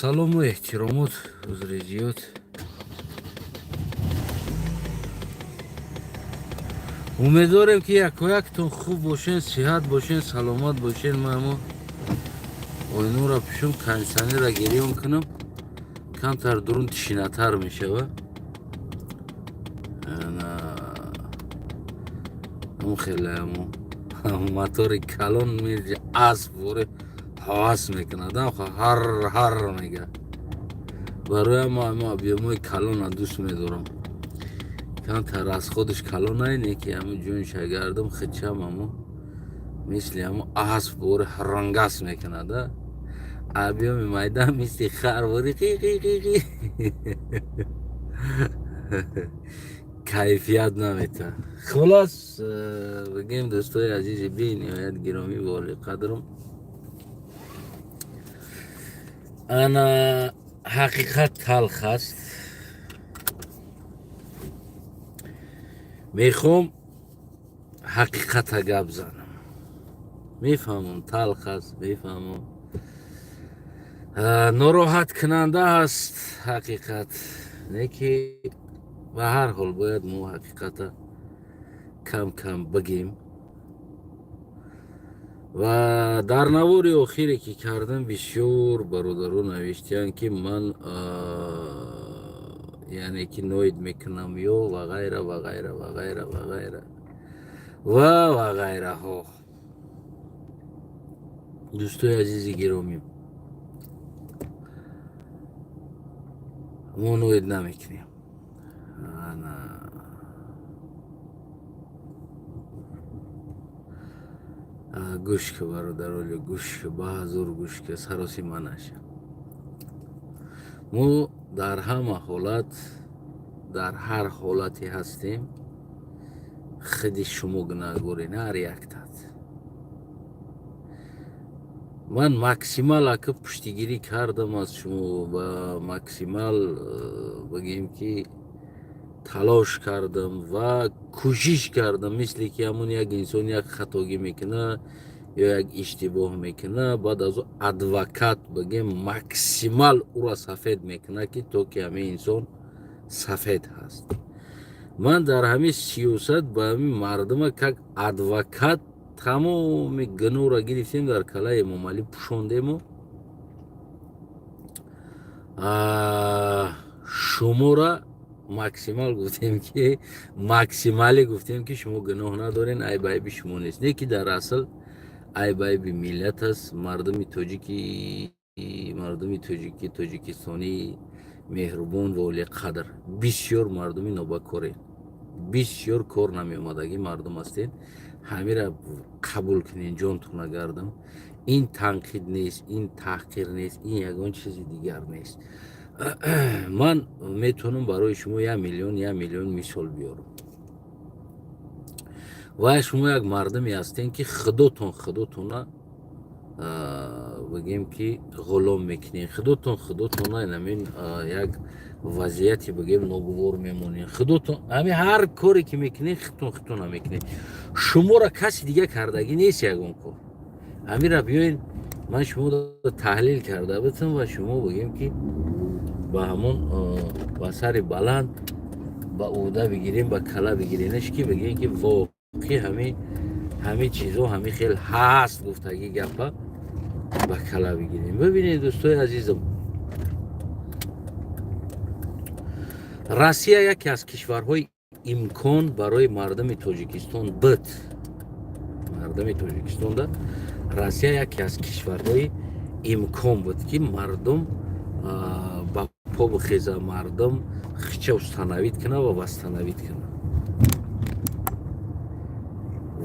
Салому эҳтиромот узрезиёт. Умедворем ки якояктон хуб бошен, сиҳат бошен, саломат бошен. Мамо ойнура пишум кондитсионера гирён кунам, камтар дурун тишинатар мешава. ам хеле мотори калон меҷа асп воре ҳавас мекунад, ҳар мега. Бароям ама объемои калона дӯст медорам. Камтар аз худаш калонае не ки ҳамин ҷоинш агардам хичам амо мисли ҳамо асп воре ҳарангас мекунад. Объеми майда мисли хар воре қиқиқиқи кайфият намета. Хулос бигем дӯстои азизи бениҳоят гиромӣ ва олиқадрам, ана ҳақиқат талх аст. мехоҳам ҳақиқата гап занам. мефаҳмам талх аст, мефаҳмам нороҳаткунанда аст ҳақиқат, не ки ба ҳар ҳол бояд мо ҳақиқата кам кам бигем. ва дар навори охире ки кардам бисёр бародарон навиштиянд ки ман яъне ки ноид мекунам ё ва ғайра ва ғайра ва ғайра ва ғайра ва ғайраҳо. дӯстои азизи гиромӣ, мо ноид намекунем. гӯшка бародароли гӯшка ба ҳазор гӯшка сароси манаша. мо дар ҳама ҳолат, дар ҳар ҳолате ҳастем. хиди шумо гуногорен ҳар яктат. ман максимал ака пуштигирӣ кардам аз шумо ва максимал бигем ки талош кардам ва кӯшиш кардам, мисле ки ҳамон як инсон як хатогӣ мекуна ё як иштибоҳ мекуна, баъд аз адвокат бигем максимал ура сафед мекуна ки то ки ҳамин инсон сафед ҳаст. ман дар ҳамин сиёсат ба ҳамин мардума как адвокат тамоми гуноҳро гирифтем, дар калаи эмомалӣ пӯшондему. шуморо максимал гуфтем ки максимале гуфтем ки шумо гуноҳ надорен, айб айби шумо нест. Не ки дар асл айб айби миллат аст. мардуми тоҷики тоҷикистони меҳрубон ва олиқадр бисёр мардуми нобакорен, бисёр кор намеомадаги мардум ҳастен. ҳамира қабул кунен, ҷонтон нагардам. ин танқид нест, ин таҳқир нест, ин ягон чизи дигар нест. ман метавонам барои шумо 1 миллион мисол биёрам. ва шумо як мардуме ҳастен ки худотона бигем ки ғулом мекунен, худотона намин як вазъияти бигем ногувор мемонен. худотон ҳамин ҳар коре ки мекунен худтона мекунен. шуморо каси дига кардагӣ нест ягон кор. ҳамира биёен ман шуморо таҳлил карда битам ва шумо бигем ки ба ҳамон ба сари баланд ба ӯҳда бигирем, ба кала бигиренаш ки бигем ки воқеъ ҳамин чизҳо ҳамин хел ҳаст гуфтаги гапа ба кала бигирем. бибинед дӯстои азизам, россия яке аз кишварҳои имкон барои мардуми тоҷикистон буд. мардуми тоҷикистонда россия яке аз кишварҳои имкон буд ки мардум ба по бихеза, мардум хича установид куна ва вастановид куна.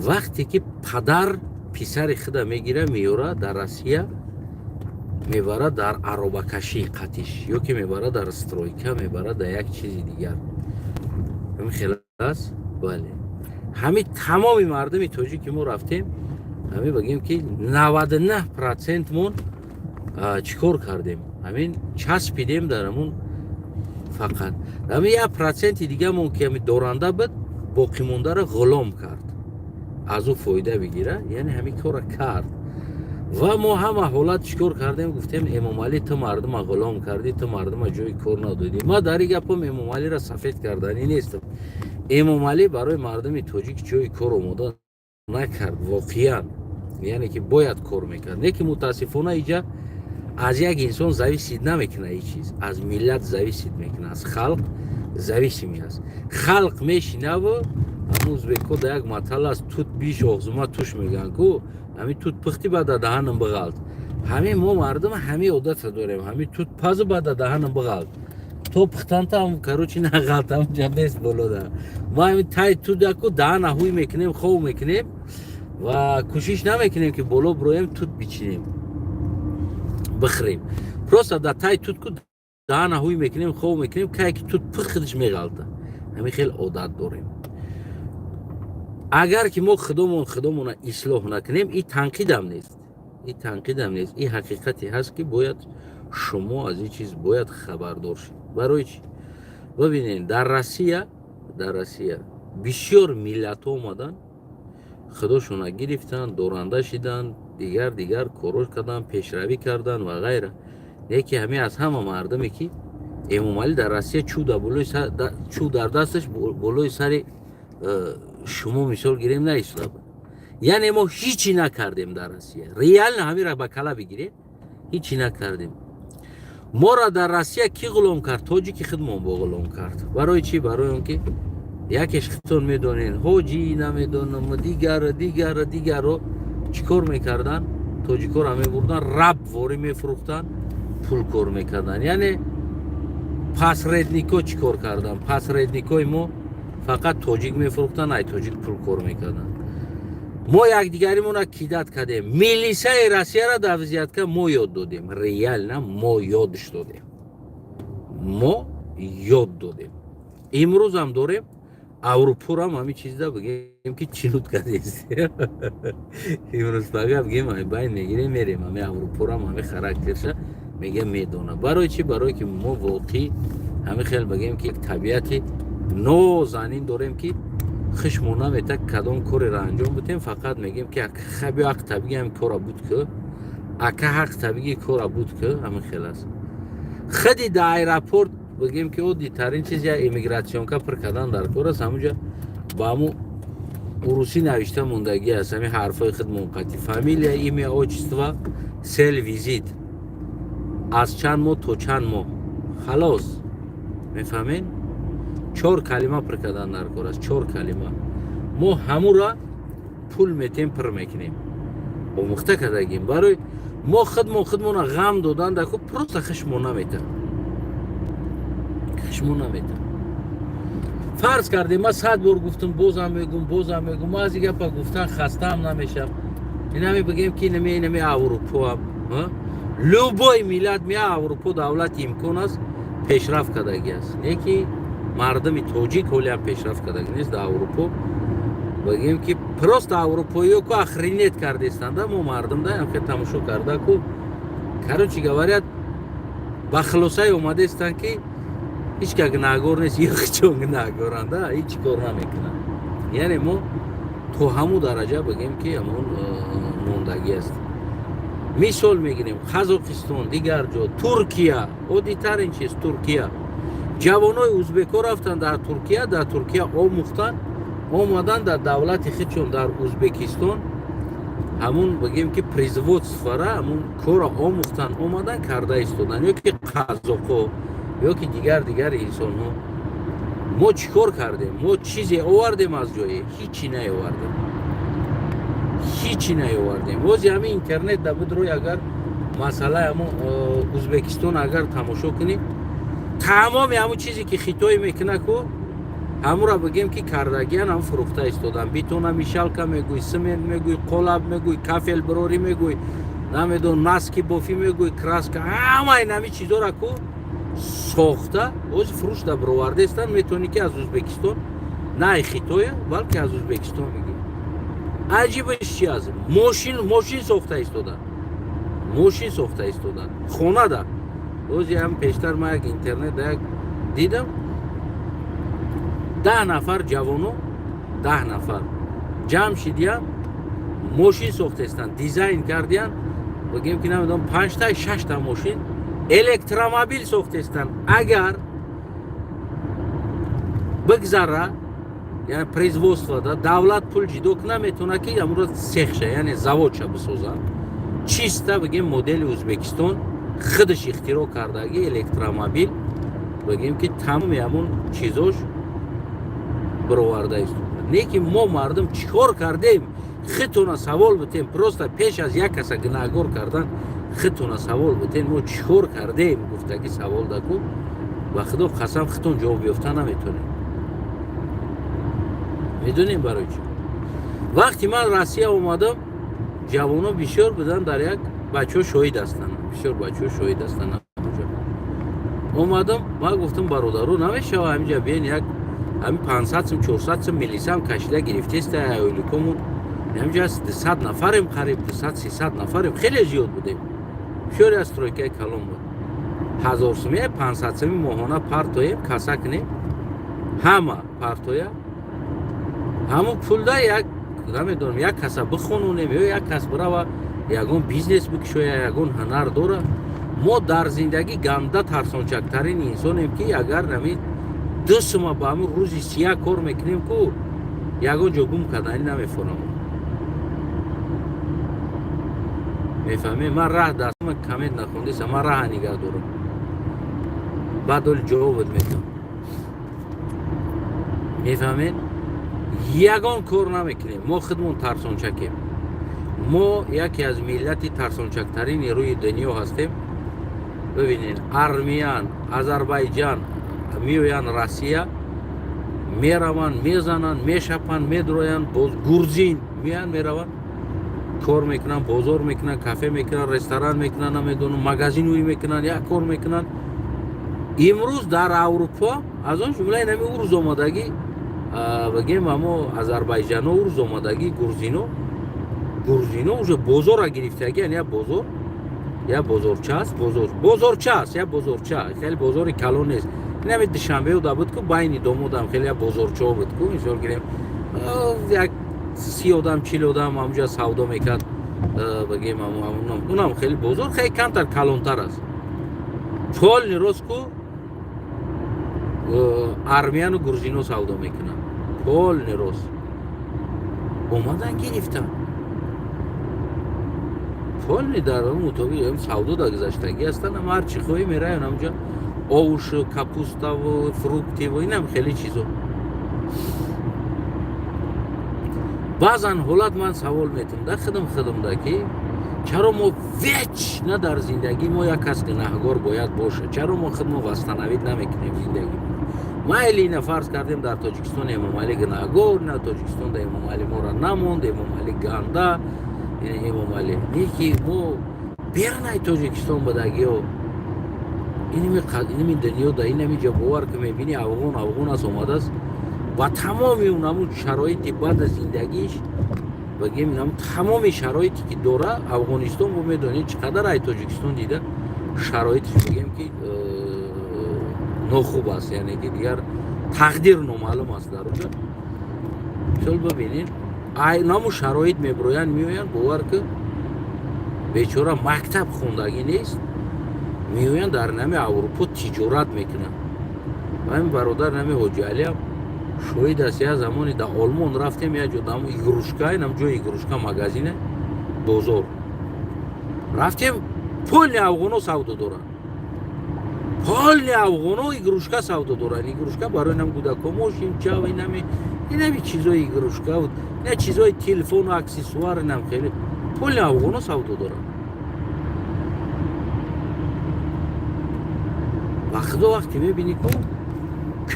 вақте ки падар писари худа мегира меёра дар Россия, мебара дар аробакашии қатиш ё ки мебара дар стройка, мебара дар як чизи дигар. ҳамин хела аст. бале ҳамин тамоми мардуми тоҷик ки мо рафтем, ҳамин бигем ки 99% мон чӣ кор кардем? ҳамин часпидем дар ҳамон фақат. ҳамин 1% дигамон ки ҳамин доранда буд, боқимондаро ғулом кард, аз ӯ фоида бигира, яъне ҳамин корро кард. و ما همه حالت چیکار کردیم گفتیم امام علی تو مردم غلام کردی تو مردم جای کار ندادی. ما در این گپم امام علی را سفید کردنی نیستم. امام علی برای مردم تاجیک جای کار آماده نکرد واقعا، یعنی که باید کار میکرد. نه که متاسفانه اینجا از یک انسان зависит نمیکنه، این چیز از ملت зависит میکنه، از خلق зависимый است. خلق میشینه و امروز بکو در یک مطلع از توت بیش آغزومه توش میگن که همین توت پختی بعد دهنم بغلد. همین ما مردم همین عادت داریم، همین توت پز بعد دهنم بغلد. تو پختن تا هم کروچی نغلط هم جمعیست بلو ده. ما همین تای توت دکو دهن اهوی میکنیم، خوب میکنیم و کوشش نمیکنیم که بلو برویم توت بیچینیم بخریم. پروسا در تای توت کو دهن اهوی میکنیم، خوب میکنیم که توت پختش میغلطه. همین خیلی عادت داریم. اگر که ما خودمون اصلاح نکنیم این تنقیدم نیست، این تنقیدم نیست، این حقیقتی هست که باید شما از این چیز باید خبردار شید. برای چی؟ ببینید در روسیه بسیار ملت ها اومدن خودشون گرفتن، دورنده شدن، دیگر کارش کردن، پیشروی کردن و غیره. یکی همه از همه مردمی که امام علی در روسیه چو در دستش بالای سر شما مثال گیریم نایستاد. یعنی ما هیچی نکردیم در روسیه. ریال نه همین را به کلا بگیریم، هیچی نکردیم. ما را در روسیه کی غلام کرد؟ تاجیکی خودمون با غلام کرد. برای چی؟ برای اون که یکیش خودتون میدونین حاجی نمیدونم دیگر رو چیکار میکردن؟ تاجیکا را میبردن رب واری میفروختن، پول کار میکردن. یعنی پس ردنیکو چیکار کردن؟ پس ردنیکوی ما فقط تاجیک میفروختن، ای تاجیک پول کار میکردن. ما یک دیگریمون را کیدت کردیم. میلیسه روسیه را در وضعیت که ما یاد دادیم. ریال نه، ما یادش دادیم. ما یاد دادیم. امروز هم داریم. اروپا را هم همین چیز دا بگیم که چیلوت کردیست. امروز فقط بگیم همین باید میگیریم میریم. همین اروپا را هم همین خرکترش میگه میدونه. برای چی؟ برای که ما واقعی همین خیلی بگیم که یک طبیعتی نازنین داریم که خشمون نمیته کدام کاری را انجام بدیم. فقط میگیم که خبی حق طبیعی هم کارا بود که اکه حق طبیعی کارا بود که همین خیلی است. خودی در ایرپورت بگیم که او دیترین چیز یا امیگراسیون که پر کردن در کار است. همونجا با همون روسی نوشته موندگی است. همین حرفای خود منقطی فامیلیا ایمی اوچستوا سل ویزیت از چند ماه تا چند ماه خلاص. میفهمین؟ 4 کلمه پر کردن در کار است. 4 کلمه ما همون را پول میتیم پر میکنیم با مخته کردگیم. برای ما خودمون غم دادن در که پروست خشمون نمیته. فرض کردیم ما 100 بار گفتم بازم میگم ما از این گپا گفتن خسته هم نمیشم. این همی بگیم که نمی اروپا هم لوبای میلاد می اروپا دولت امکان است پیشرفت کردگی است. نه که مردم تاجیک کلی هم پیشرفت کردگی نیست در اروپا. بگیم که پروست اروپایی ها که اخرینیت کرده استند. ما مردم دا هم که تماشا کرده که کارو گوارید بخلوصه اومده استند که هیچ که گناهگار نیست، یک چون گناهگارند هیچ کار نمیکنن. یعنی ما تو همون درجه بگیم که همون موندگی است. مثال میگیریم قزاقستان، دیگر جا ترکیه، عادی‌تر این چیز ترکیه. جوانای ازبک‌ها رفتن در ترکیه آموختن، اومدن در دولت خودشون در ازبکستان همون بگیم که پریزوودستو را همون کار آموختن، اومدن کرده ایستادن. یا که قزاق‌ها یا که دیگر انسان ها. ما چیکار کردیم؟ ما چیزی آوردیم از جایی؟ هیچی نیاوردیم. واسه همین اینترنت در بود روی اگر مسئله همون ازبکستان اگر تماشا کنیم تمام همون چیزی که خیتای میکنه که همون را بگیم که کردگیان هم فروخته ایستادن. بیتون میشالکا میگوی، سمنت میگوی، قلاب میگوی، کافل براری میگوی، نمیدون ماسکی بافی میگوی، کراسکا، همین چیزا را که ساخته از فروش در برآورده استن. میتونی که از ازبکستان نه خیتوی بلکه از ازبکستان میگی. عجیبش چی است؟ ماشین ساخته ایستادن. خونه ده. روزی هم پیشتر ما یک اینترنت دیدم 10 نفر جوانو 10 نفر جمع شدیان ماشین ساخته استن، دیزاین کردیان بگیم که نمیدونم 5 تا 6 تا ماشین الکترومبیل ساختستن. اگر بگذره یعنی پریزوست دا دولت پول جدوک نمیتونه که امروز سخشه یعنی زواد شه بسازن. چیسته بگیم مدل ازبکستان خودش اختراع کردگی الکترومبیل بگیم که تمام همون چیزاش برآورده است. نه که ما مردم چیکار کردیم خودتون سوال بتین پروستا پیش از یک کس گناهگار کردن خودتون سوال بتین ما چیکار کردیم گفته که سوال دکو و خدا قسم خودتون جواب بیافته نمیتونیم. میدونیم برای چی؟ وقتی من روسیه اومدم جوانو بسیار بودن در یک بچه شهید هستن بسیار بچه شهید هستن اومدم ما گفتم برادرو نمیشه همینجا بیاین یک همین 500 400 میلیسه هم کشیده گرفته است هلیکوپتر همینجا 100 نفریم قریب 200 300 نفریم خیلی زیاد بودیم بسیاری از ترویکای کلان بود 1000 سومه 500 سومه ماهانه پرتویم کسک نیم همه پرتویا همون پول دا یک نمیدونم یک کس بخونونیم یا یک کس برای و یکون بیزنس بکشه یا یکون هنر داره. ما در زندگی گنده ترسانچکترین انسانیم که اگر نمید 2 سومه با همون روزی 3 کار میکنیم که یکون جا گم کردنی نمیفونم. میفهمی؟ من راه دستم کمیت نخوندیستم من راه نگه دارم بعد جواب میدم. میفهمین؟ یگان کار نمیکنیم ما خودمون ترسانچکیم. ما یکی از ملت ترسانچکترین روی دنیا هستیم. ببینین ارمیان آذربایجان میویان روسیه میروان میزنن میشپن میدروین باز گرزین میان میروان کار میکنن بازار میکنن کافه میکنن رستوران میکنن نمیدونم مغازینوی میکنن یا کار میکنن. امروز در اروپا از اون جمله نمی ارز آمدگی بگیم اما آذربایجان ارز آمدگی گرزینو уже بازار گرفتگی یعنی یا بازارچه است یا بازارچه خیلی بازار کلان نیست. نمی دوشنبه و بود که بین دامادم خیلی بازارچه بود که مثال گیریم یک 30 آدم 40 آدم همونجا سودا میکرد بگیم اونم خیلی بازار خیلی کمتر کلانتر است. پول نیروز که ارمیان و گرزینو سودا میکنن پول نیروز اومدن گرفتن پول نی در اون مطابق سودا دا گذاشتگی هستن هم هر چی خواهی میرن همونجا آوش و کپوستا و فروکتی و اینم خیلی چیزا. بعضا حالت من سوال میتونم در خودم دا که چرا ما ویچ نه در زندگی ما یک کس گناهگار باید باشه چرا ما خودمون وستنوید نمیکنیم زندگی ما اینا فرض کردیم در تاجیکستان امام علی گناهگار نه تاجیکستان در امام علی ما را نموند امام علی گنده امام علی نیکی ما بیرنای تاجیکستان بدگی و اینمی دنیا در اینمی جا باور که میبینی افغان است آمده است و تمامی اونمون شرایط بعد از زندگیش بگیم اینم تمامی شرایطی که داره افغانستان رو میدونید چقدر ای تاجیکستان دیده شرایطش بگیم که ناخوب است یعنی که دیگر تقدیر نامعلوم است در اونجا. چون ببینید اینامو شرایط میبروین میوین باور که بیچاره مکتب خوندگی نیست میوین در نمی اروپا تجارت میکنن. و این برادر نمی حاجی علی هم شوید است یا زمانی در آلمان رفتیم یا جدا همون ایگروشکا اینم جای ایگروشکا مغازینه بازار رفتیم پول افغانو سودا دارن پول افغانو ایگروشکا سودا دارن ایگروشکا برای اینم کودکا ماشین چا و اینمی چیزای ایگروشکا بود نه چیزای تلفن و اکسسوار اینم خیلی پول افغانو سودا دارن. وقتی میبینی که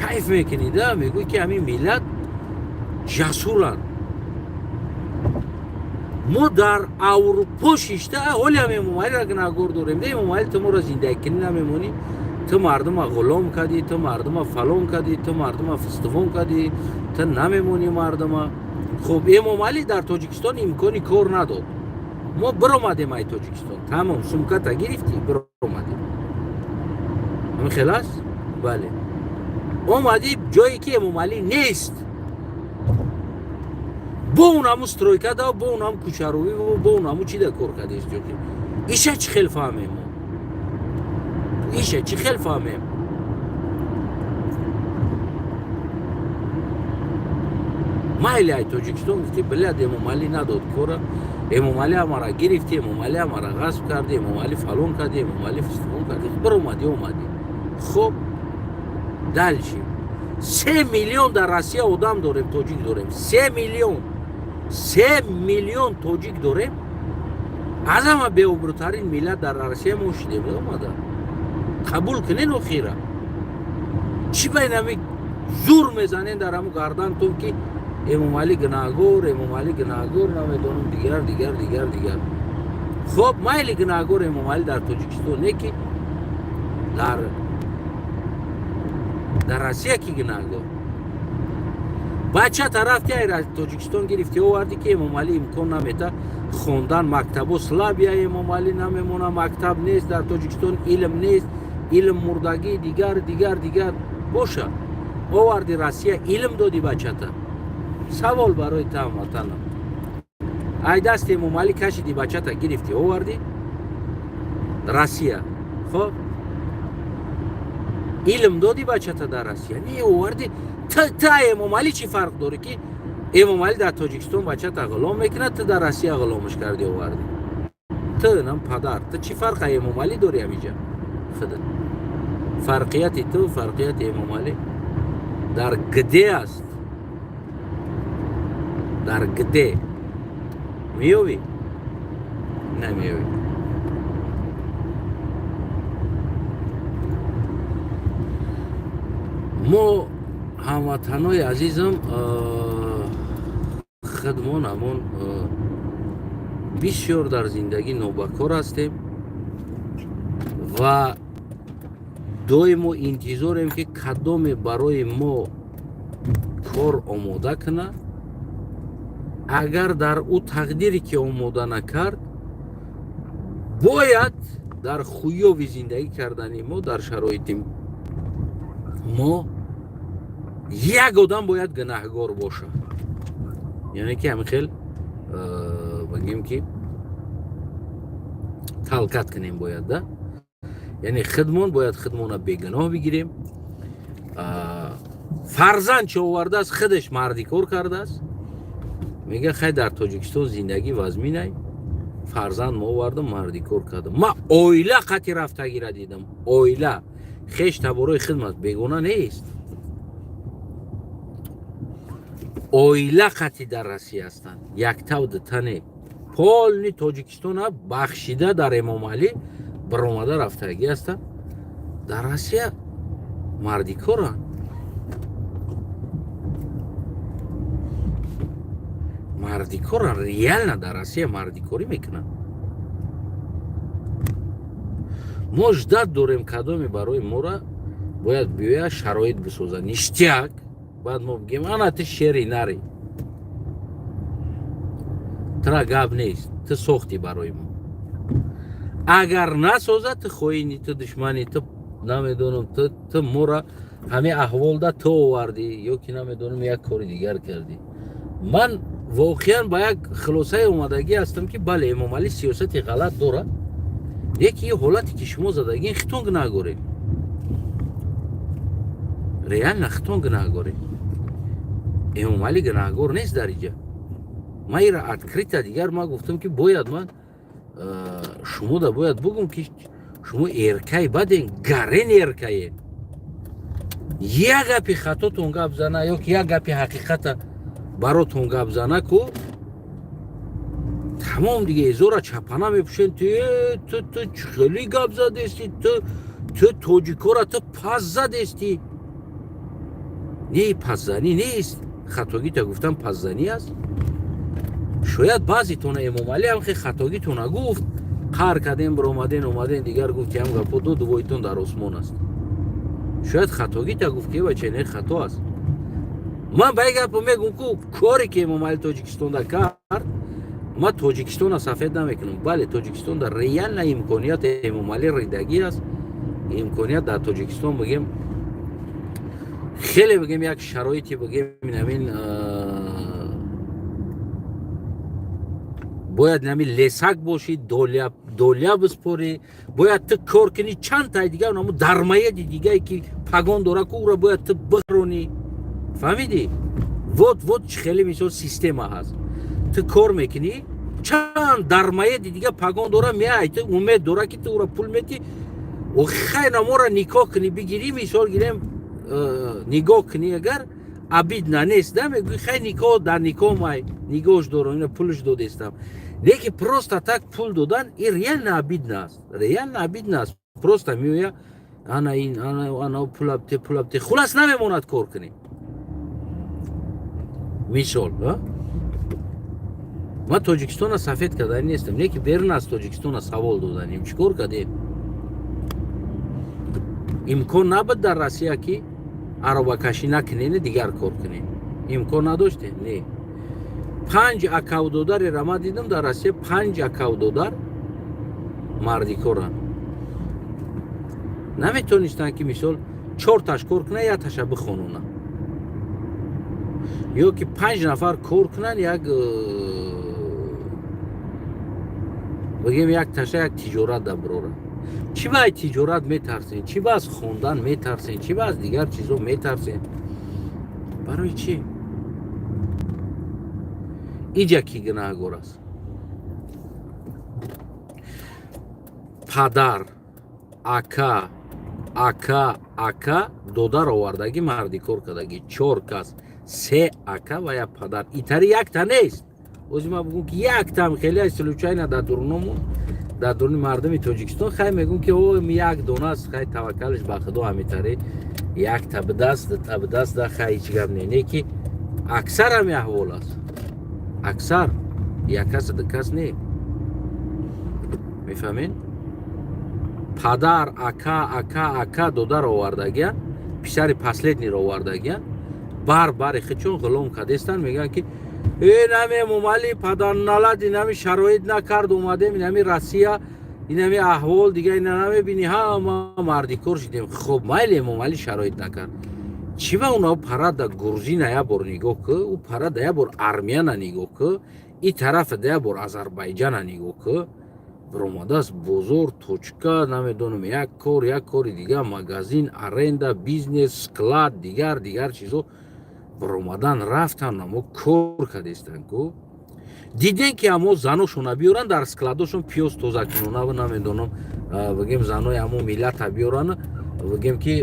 کیف میکنید میگوی که همین ملت جسورن. ما در اروپا شیشته حالی هم امام علی را گناهگار داریم ده امام علی تو ما را زندگی کنی نمیمونی تو مردم غلام کردی تو مردم فلان کردی تو مردم فستفان کردی تو نمیمونی مردم. خب امام علی در تاجیکستان امکانی کار نداد ما برآمدیم ای تاجیکستان تمام سمکت گرفتی برآمدیم همین خلاص. بله اومدی جایی که امام علی نیست با اونمو سترویکه دا با اونم کوچروی و با اونمو چی دا کار کرده است ایشه چی خیلی فهمیم ایشه چی خیلی فهمیم مایلی های توجیکستان گفتی بلد امامالی نداد کورا امامالی همارا گرفتی امامالی همارا غصب کردی امامالی فلون کردی امامالی فستفون کردی بر اومدی خب دل شیم 3 میلیون در روسیه آدم داریم توجیک داریم 3 میلیون توجیک داریم از همه بی‌آبروترین ملت در روسیه ما شدیم اومده قبول کنین و خیره چی بین همی زور میزنین در همون گردنتون که امامالی گناهگار نمیدونم دیگر خب مایلی گناهگار امامالی در توجیکستان نه که در روسیه کی گناهگار بچه طرف که توجیکستان گرفتی آوردی که امامالی امکان نمیده خوندن مکتب و سلابیا امامالی نمیمونه مکتب نیست در توجیکستان علم نیست علم مردگی دیگر باشه آوردی روسیه علم دادی بچه تا سوال برای تا هموطنم ای دست امامالی کشیدی بچه تا گرفتی آوردی روسیه خب علم دادی بچه تا در روسیه نه آوردی تا امامالی چی فرق داره که امامالی در توجیکستان بچه تا غلام میکنه تا در روسیه غلامش کردی آوردی تو نم پدر تو چی فرق امامالی داری همیجا خدا فرقیت تو فرقیت امامالی در گده است در گده میوی نمیوی ما هموطنای عزیزم خودمون بسیار در زندگی نوبکار هستیم و دویم انتظاریم که کدام برای ما کار آماده کنه اگر در او تقدیری که آماده نکرد باید در خویوی زندگی کردنی ما در شرایط ما یک آدم باید گناهگار باشه یعنی که همین خیلی بگیم که تلقت کنیم باید ده یعنی خودمون باید خودمون بگناه بگیریم فرزند چه آورده است خودش مردی کار کرده است میگه خیلی در توجیکستان زندگی وزمی نی فرزند ما آوردم مردی کار کردم ما اویله قطی رفتگی را دیدم اویله خیش تبارای خدمت بگونه نیست اویله قطی در روسیه هستند یک تو تنه پالنی توجیکستان ها بخشیده در امامالی برآمده رفتگی هستند در روسیه مردی کارن مردی کارن ریال نه در روسیه مردی کاری میکنن ما جدت داریم کدامی برای ما را باید بیاید شرایط بسازن اشتیاق بعد ما بگیم انا تو شیری نری ترا گاب نیست تو سوختی برای ما اگر نسازد تو خوینی تو دشمنی تو نمیدونم تو ما را همه احوال ده تو آوردی یا که نمیدونم یک کاری دیگر کردی من واقعا با یک خلاصه اومدگی هستم که بله امامالی سیاستی غلط داره یکی یه حالتی که شما زدگی خطونگ نگوری ریال نخطونگ نگوری امامالی گناهگار نیست در اینجا ما ایرا ادکریتا دیگر ما گفتم که باید من شما دا باید بگم که شما ارکای بدین گرین ارکایه یک گپی خطاتون گپ زنه یا که یک گپی حقیقت براتون گپ زنه کو تمام دیگه ازورا چپنه میپوشین تو خیلی گپ زده استی تو توجیکورا تو پس زده استی نه پس زنی نیست خطاگی تا گفتم پس زنی است شاید بعضی تونه امامالی هم خیلی خطاگی تونه گفت قهر کردیم بر اومدین دیگر گفت که هم گفت دو دویتون در آسمان است شاید خطاگی تا گفت که بچه نه خطا است من به یک گپ میگم که کاری که امامالی توجیکستان دا کرد ما توجیکستان سفید نمیکنم بله توجیکستان در ریال نه امکانیت امامالی ریدگی است امکانیت در توجیکستان بگیم خیلی بگیم یک شرایطی بگیم همین бояд нами лесак боши, доля биспори, бояд ту кор кунӣ чанд тай дига онамо дармаяди дигае ки пагон дора ку уро бояд ту бихӯронӣ. фаҳмидӣ? Вот чӣ хеле мисол система ҳаст. Ту кор мекунӣ, чанд дармаяди дига пагон дора, меай ту умед дора ки ту уро пул метӣ. خیلی نمورا نکاح کنی بگیری مثال گیریم نگاه کنی اگر عبید نیست میگوی خیلی نکاح در نکاح مای نگاهش دارم اینا پولش دادستم لیکن پروست تک پول دادن این ریال عبید نیست ریال عبید نیست پروست میویا انا این انا پول ابته خلاص نمیموند کار کنی مثال ما تاجیکستان سفید کردن نیستم لیکن بیرون از تاجیکستان سوال دادنیم چیکار کردیم имкон набуд дар Россия ки аробакашӣ накунед дигар кор кунед. имкон надоштед? Не. 5 акавдодари рама дидам дар Россия 5 акавдадар мардикоранд. Наметонистанд ки мисол 4 таш кор кунанд, 1 таша бихононанд. ё ки 5 нафар кор кунанд, як бигем 1 таша як тиҷорат дар бироранд. چی باید تجارت میترسین؟ چی باید خوندن میترسین؟ چی باید دیگر چیزو میترسین؟ برای چی؟ اینجا کی گناهگار است؟ پدر ака додар овардагӣ марди кор кардагӣ 4 кас 3 ака ва як падар итари якта нест. ози ма бигум ки яктам хеле случайно дар дурному дар дуруни мардуми тоҷикистон хай мегум ки як донаст хай таваккалш ба худо ҳамитари як табдаст да хай ҳеҷ гап не не ки аксар ҳами аҳвол аст. аксар як кас ду кас не мефаҳмед? падар ака додар овардагиян писари последниро овардагиян бари хичон ғулом кардестанд мегӯянд ки инами мумали падарналад инами шароит накард омадем инами Россия инами аҳвол дига ина намебини ҳама мардикор шидем. хуб майли мумали шароит накард чӣ ба уна парада Грузина як бор нигоҳ ку у парада як бор Армяна нигоҳ ку и тарафа да як бор Азарбайҷана нигоҳ ку бромадааст бозор точка намедонам як кори дига магазин аренда бизнес склад дигар чизо бромадан рафтан намо кор кардестанд ку диден ки амо заношона биёранд дар складошон пиёз тоза кунонаву намедонам бигем занои амо миллата биёранд бигем ки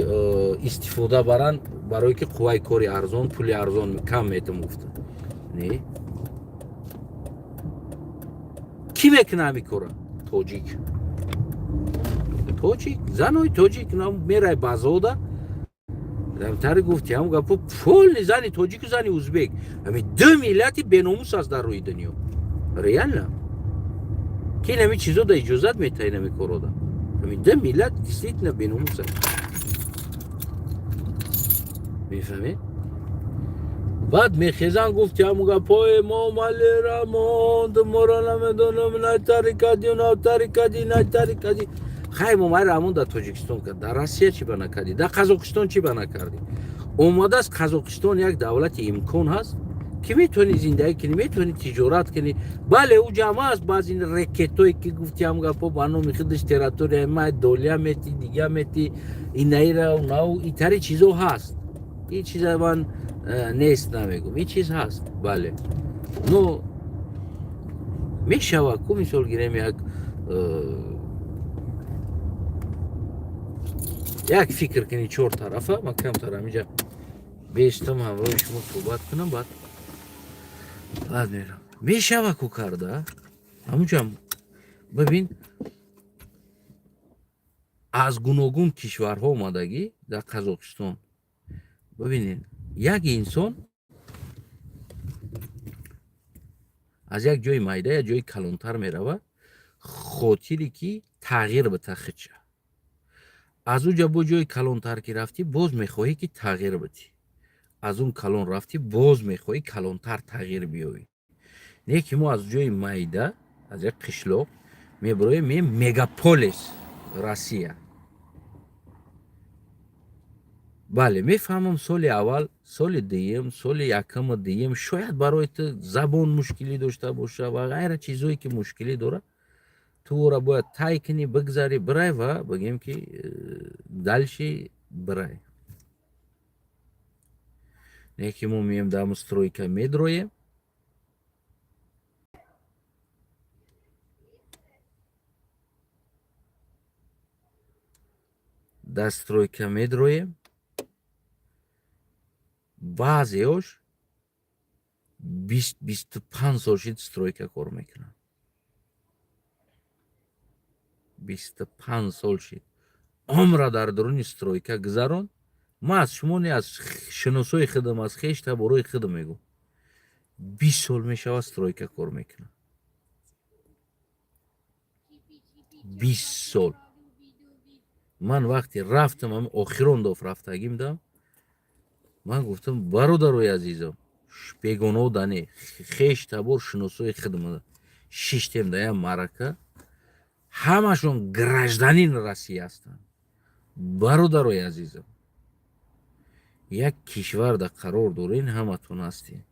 истифода баранд барое ки қувваи кори арзон пули арзон кам метамуфтад не ки мекуна ҳами кора тоҷик занои тоҷик мерай базода дамтари гуфти ҳам гапо полни зани тоҷику зани узбек ҳами ду миллати беномус аст дар рӯи дунё реально ки ин ҳами чизо да иҷозат метаҳед ҳами корода ҳами ду миллат действительно беномус аст мефаҳмед? баъд мехезан гуфти ҳаму гапои мо малера монд моро намедонам найтарикади хай мо майра ҳамон дар тоҷикистон кард дар Россия чӣ ба накарди дар қазоқистон чӣ ба накарди омадааст қазоқистон як давлати имкон ҳаст ки метавони зиндагӣ кунӣ метавони тиҷорат кунӣ бале у ҷамъ аст баъзи рекетое ки гуфти ҳам гапо ба номи худаш территория май долия мети дига мети инаира унау итари чизо ҳаст ин чиза ман нест намегум ин чиз ҳаст бале но мешавад ку мисол гирем як фикр кунӣ 4 тарафа ман камтар ҳаминҷа бештам ҳамроҳи шумо суҳбат кунам баъд мерам мешава ку карда ҳамунҷа бибин аз гуногун кишварҳо омадагӣ дар қазоқистон бибинед як инсон аз як ҷои майда як ҷои калонтар меравад хотире ки тағйир битахича аз он ҷо бо ҷои калонтар ки рафтӣ боз мехоҳӣ ки тағйир бидӣ аз он калон рафтӣ боз мехоҳӣ калонтар тағйир биёвӣ не ки мо аз ҷои майда аз як қишлоқ мебароем мегаполис Россия бале мефаҳмам соли аввал, соли дуюм, соли якуми дуюм шояд барои ту забон мушкилӣ дошта боша ва ғайра чизое ки мушкилӣ дорад. Ту ора бояд тай кунӣ, бигзарӣ, бирай ва бигем ки дальше бирай. Не ки мо меем дар стройка медроем. Дар стройка медроем. Баъзеош 20-25 сол шид стройка кор мекунанд. 25 сол шид. Умра дар дуруни стройка гузарон. Ман аз шумо не аз шиносои худам, аз хешта борои худам мегӯм. 20 сол мешавад стройка кор мекунам. 20 сол. Ман вақте рафтам, охирон даф рафтагим дам, ман гуфтам бародарои азизам, бегонода не, хешта бор шиносои худам 6 тем да як маърака, ҳамашон гражданин Россия ҳастанд. Бародарои азизам, як кишварда қарор дорин, ҳаматон ҳастед.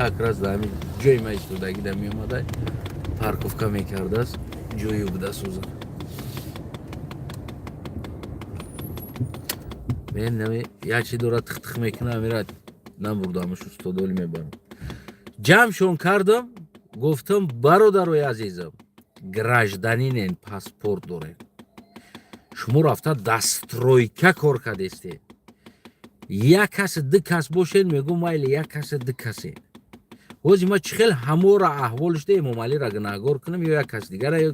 как раз дар ҳамин ҷои ман истодагида меомада парковка мекардааст, ҷои буда сӯза. мен як чи дора тиқтиқ мекунам, амира набурдамаш устодоли мебарам. Ҷамъшон кардам, гуфтам бародарои азизам, гражданинен, паспорт дорем. шумо рафта дар стройка кор кардестед. як касе ду кас бошед, мегӯм майли як касе ду касе. ҳозир ман чӣ хел ҳамора аҳволш да Эмомалиро гунаҳгор кунам ё як кас дигара ё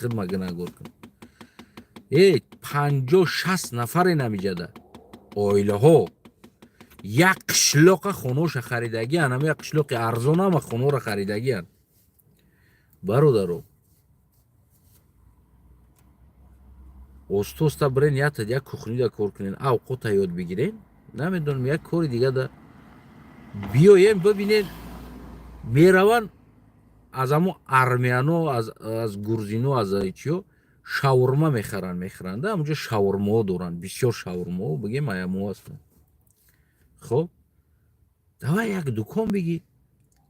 хидма гунаҳгор кунам. 50-60 нафаре намеҷада оилаҳо як қишлоқа хонаоша харидагиян, ҳама як қишлоқи арзон ҳама хонаоро харидагиян. бародаро, оста бирен як кухнида кор кунен, авқота ёд бигирен, намедонам як кори дига да биёем бибинен. мераванд аз ҳамон армяно, аз гурзино, аз чиё шаурма мехаранд, да ҳамонҷо шаурмао доранд, бисёр шаурмао, бигем аямо ҳастанд. хоб давай як дукон бигӣ,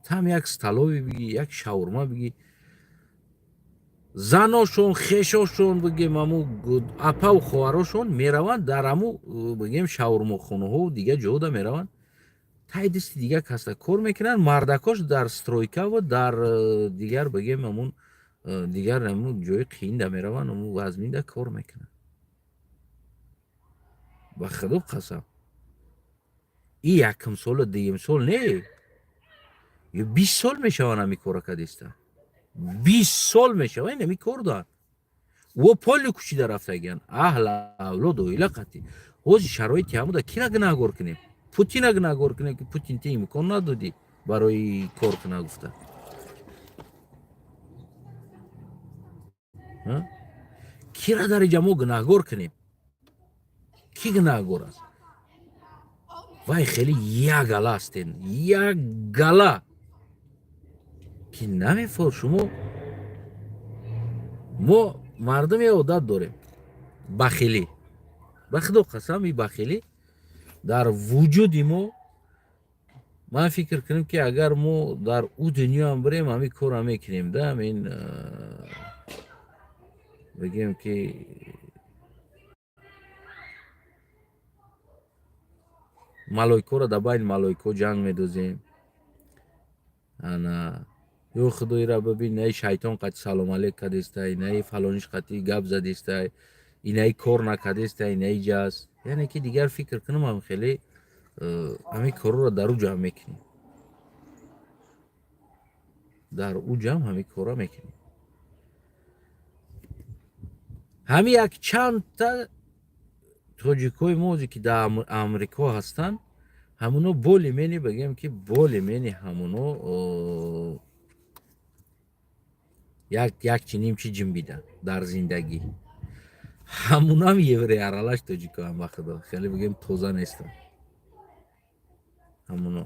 там як столове бигӣ, як шаурма бигӣ. заношон, хешошон, бигем ҳамо апаву хоҳарошон мераванд дар ҳамо бигем шаурмохонаҳо дига ҷода мераванд, тай дисти дига каста кор мекунанд. мардакош дар стройка ва дар дигар бигем ҳамон дигар ҳамон ҷои қиинда мераванд, ҳамон вазминда кор мекунанд. ба худо қасам, ин якум сола дуюм сол не, ё 20 сол мешаванд ҳамин кора кардеста. 20 сол мешавад ин ҳамин кор доранд. во поли кушида рафтагиян. аҳла авлод оила қатӣ. ҳозир шароити ҳамуда кира гунаҳгор кунем? Путина гунаҳгор кунем ки Путин ти имкон надодӣ барои кор куна гуфта. кира дариҷа мо гунаҳгор кунем? Ки гунаҳгор аст? вай хеле як гала ҳастен, як гала ки намефор шумо. мо мардуме одат дорем бахилӣ. ба худо қасам, ин бахилӣ дар вуҷуди мо, ман фикр кунем ки агар мо дар ӯ дунё ҳам бирем, ҳамин кора мекунем да, ҳамин бигем ки малойкаро дар байни малойкаҳо ҷанг медозем. ана ё худоира бибин, наи шайтон қати салом алейк кардестай, наи фалониш қати гап задестай, инаи кор накардестай, инаи ҷаз. яъне ки дигар фикр кунам ҳам хеле ҳамин корро дар ӯ ҷамъ мекунем. дар ӯ ҷамъ ҳамин кора мекунем. ҳамин як чандта тоҷикҳои мо ки дар амрико ҳастанд, ҳамуно боли мени бигем ки боли мени ҳамуно як чи ним чи ҷимбида дар зиндагӣ. ҳамунам еврей аралаш тоҷикоам, ба худо хеле бигем тоза нестам. ҳамуно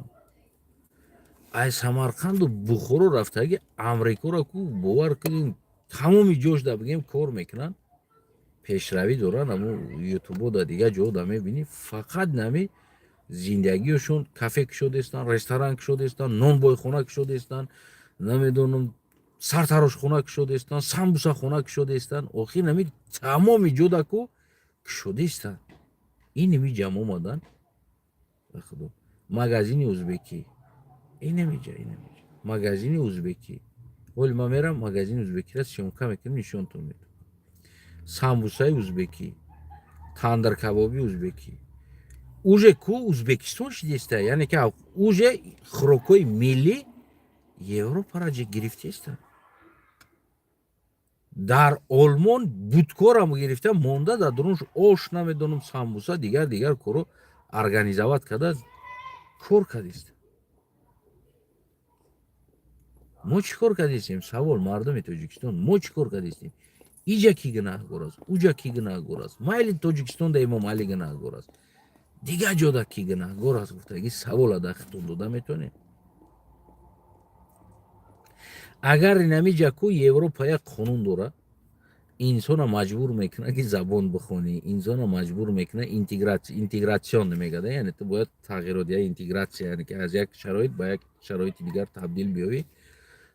از самарқанду бухоро рафтаги амрикоро ку бовар кунин тамоми ҷошда бигем кор мекунанд, пешравӣ доранд. аммо ютубо да дигар ҷо да мебинӣ фақат нами зиндагиёшон кафе кушодестанд, ресторан кушодестанд, нонбойхона кушодестанд, намедонам сартарошхона кушодестанд, самбусахона кушодестанд. охир нами тамоми ҷода ку кушодестанд. ин ними ҷамъ омаданд. худо магазини ӯзбекӣ инамиҷа магазини ӯзбекӣ оли ман мерам магазини ӯзбекиро сёмка мекунам, нишонтон медам. самбусаи ӯзбекӣ, тандаркабоби ӯзбекӣ, уже ку ӯзбекистон шидеста, яъне ки уже хӯрокҳои миллӣ европаро гирифтеста. дар олмон будкорам гирифта монда дар дурунш ош намедонам самбуса дигар коро организоват карда кор кардест. мо чӣ кор кардестем? Савол мардуми Тоҷикистон, мо чӣ кор кардестем? иҷа ки гунаҳгор аст, уҷа ки гунаҳгор аст, майли Тоҷикистонда Имом Али гунаҳгор аст, дигар ҷода ки гунаҳгор аст гуфтаги савола дар хитон дода метавонем. агар инамиҷа ку Европа як қонун дора, инсона маҷбур мекуна ки забон бихонӣ, инсона маҷбур мекуна интегратсион мегада, яъне ту бояд тағйирот я интегратсия, яъне ки аз як шароит ба як шароити дигар табдил биёвӣ.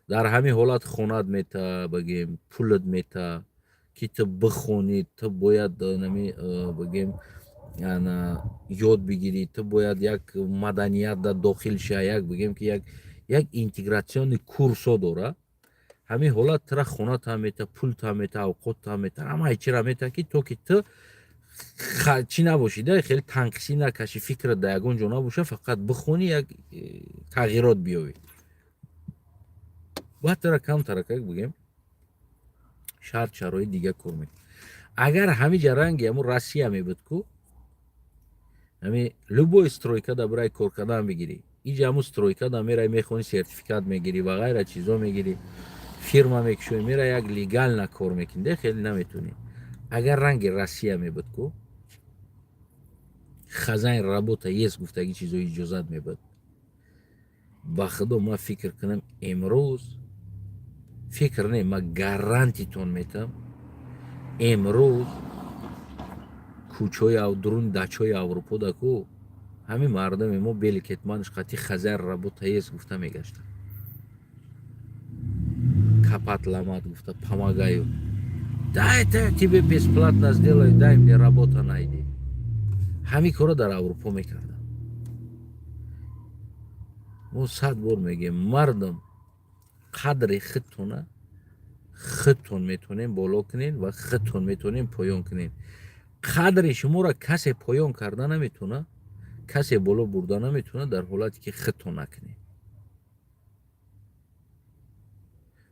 дар ҳамин ҳолат хонат мета багем пулат мета ки ту бихонӣ, ту бояд нами багем ёд бигирӣ, ту бояд як маданият дар дохил ша, як бигем ки як интегратсиони курсо дора. ҳамин ҳолат тура хонатам мета, пултам мета, авқотам мета, ҳамаи чира мета ки то ки ту чӣ набошида, хеле танқисӣ накашӣ, фикрат дар ягон ҷо набоша, фақат бихонӣ, як тағйирот биёвӣ. баъд тура камтара как бигем шарт шароит дигар кор мекунад. агар ҳамиҷа ранги ҳамун Россия мебуд ку ҳами любой стройкада барои кор кардан бигирӣ, иҷа ҳамун стройкада мераи мехонӣ, сертификат мегирӣ ва ғайра чизо мегирӣ, фирма мекушоӣ, мера як легально кор мекунӣ, де хеле наметавонӣ. агар ранги Россия мебуд ку хазаин работа есть гуфтаги чизо иҷозат мебуд, ба худо ман фикр кунам имрӯз фикр не, ман гарантитон метам, имрӯз кӯчаҳои дуруни даҷҳои Аврупо да ку ҳамин мардуми мо бели кетманш қати хазаин работа есть гуфта мегашта, капатламат гуфта, помогаю, дайте тебе бесплатно сделаю, дай мне работа найди. ҳамин кора дар Аврупо мекардам. мо 100 бор мегем мардум қадри худтон метавонем боло кунем ва худтон метавонем поён кунем. қадри шуморо касе поён карда наметавона, касе боло бурда наметавона дар ҳолате ки худтон накунем.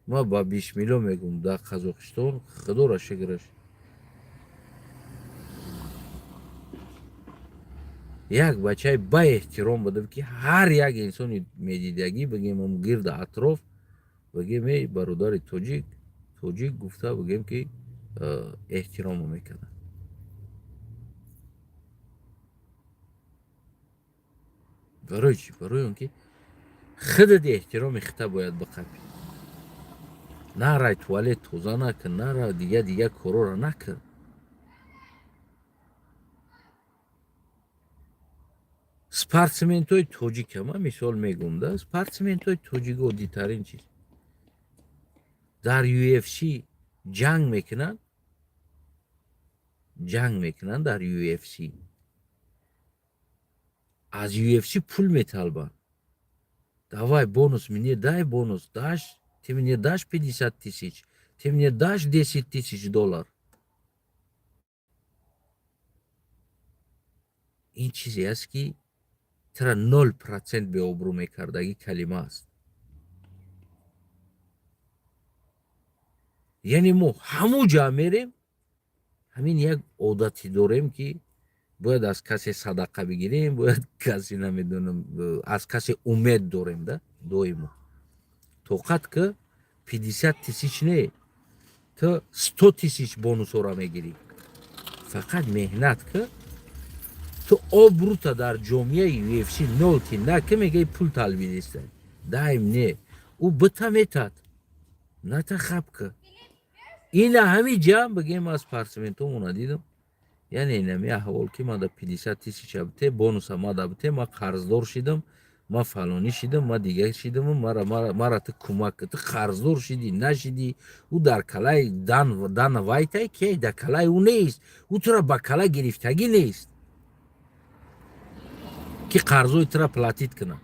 ма ба бисмилло мегум дар Қазоқистон худоро шукраш як бачаи ба эҳтиром будам ки ҳар як инсони медидагӣ бигем гирда атроф бигем эй бародари тоҷик гуфта бигем ки эҳтиромо мекардам. барои чӣ? барои он ки худат эҳтироми худта бояд биқапӣ. нара туалет тоза накун, нара дигар корора накун. спортсменҳои тоҷика ман мисол мегум да, спортсменҳои тоҷик оддитарин чиз дар UFC ҷанг мекунанд дар UFC, аз UFC пул металбанд. давай бонус мне дай, бонус даш, ты мне дашь 50 000, ты мне дашь 10 000 $. ин чизе аст ки тра 0% беобрӯ мекардаги калима аст. яъне мо ҳамун ҷа мерем, ҳамин як одати дорем ки бояд аз касе садақа бигирем, бояд касе намедонам аз касе умед дорем да доимо. тоқат ки 50 000 не, ту 100 000 бонусора мегирӣ. фақат меҳнат ки ту обрӯта дар ҷомеаи UFC 0 ки на ки мегӯи пул талбидеста. даим не у бита метад натахабка ина ҳами ҷамъ бигем аз апартаментумона дидам яъне инами аҳвол ки ма да 50 тисяча бите бонуса ма да бите ма қарздор шидам ма фалонӣ шидам ма дигар шидам мара ту кӯмак ту қарздор шидӣ нашидӣ ӯ дар калаи дана вайтай ки дар калаи ӯ нест ӯ тура ба кала гирифтагӣ нест ки қарзои тура платит кунад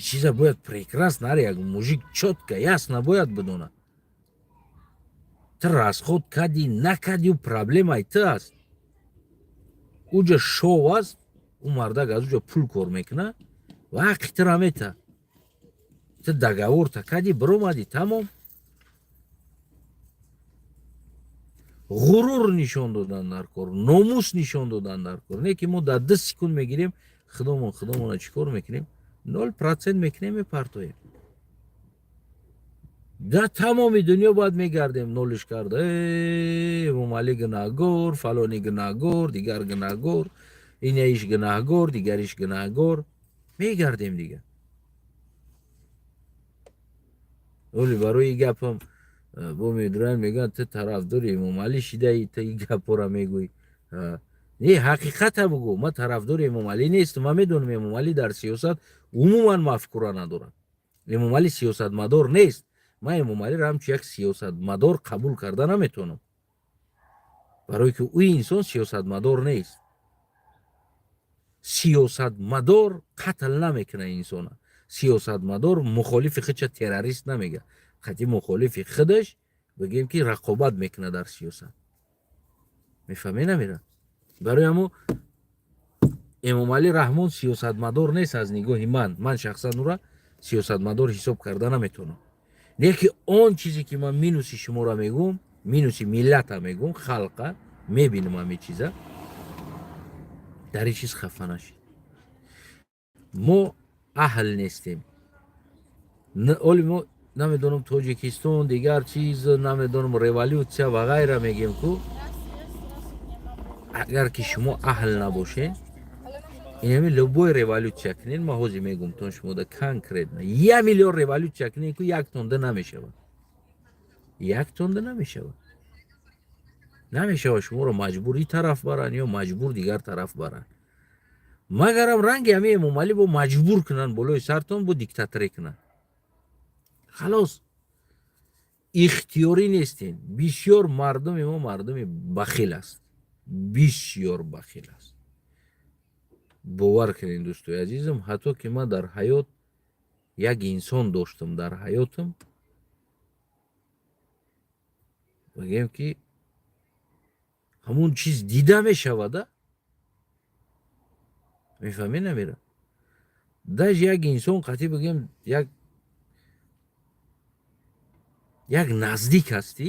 чиза бояд прекрасно ҳар як мужик чётка ясно бояд бидонад ту расход кардӣ накардӣ ӯ проблемаи ту аст уҷа шов аст ӯ мардак аз уҷа пул кор мекунад ва ҳаққи тура мета ту договорта кардӣ биромадӣ тамом ғурур нишон додан дар кор номус нишон додан дар кор не ки мо дар 2 секунд мегирем худомона чӣ кор мекунем 0% мекунем мепартоем дар тамоми дунё бояд мегардем нолиш карда эмомалӣ гунаҳгор фалони гунаҳгор дигар гунаҳгор инаиш гунаҳгор дигариш гунаҳгор мегардем дигар оли барои гапам бо медуран мегӯянд ту тарафдори эмомалӣ шидаӣ ту и гапора мегӯӣ не ҳақиқата бугӯ ман тарафдори эмомалӣ нестам ман медонам эмомалӣ дар сиёсат умуман мафкура надорад эмомалӣ сиёсатмадор нест ман эмомалиро ҳамчун як сиёсатмадор қабул карда наметавонам барое ки ӯ инсон сиёсатмадор нест сиёсатмадор қатл намекунад инсона сиёсатмадор мухолифи худша террорист намегӯяд хати мухолифи худаш бигем ки рақобат мекунад дар сиёсат мефаҳме намира барои ҳамо эмомалӣ раҳмон сиёсатмадор нест аз нигоҳи ман шахсан ӯра сиёсатмадор ҳисоб карда наметавонам не ки он чизе ки ман минуси шуморо мегӯям минуси миллата мегӯям халқа мебинам ҳаме чиза дар ин чиз хафа нашед мо аҳл нестем оли мо намедонам тоҷикистон дигар чиз намедонам революсия ва ғайра мегем ку агар ки шумо аҳл набошед инами любой революсия кунед ма ҳозир мегӯям то шумо да конкретно 1 миллион революсия кунед ку як тонда намешавад як тонда намешавад намешавад шуморо маҷбур и тараф баранд ё маҷбур дигар тараф баранд магарам ранги ҳамаи эмомалӣ бо маҷбур кунанд болои сартон бо диктаторӣ кунанд халос ихтиёрӣ нестем бисёр мардуми мо мардуми бахил аст бисёр бахил аст бовар кунед дӯстои азизам ҳатто ки ман дар ҳаёт як инсон доштам дар ҳаётам бигем ки ҳамун чиз дида мешавада мефаҳмед намира даж як инсон қатӣ бигем як наздик ҳастӣ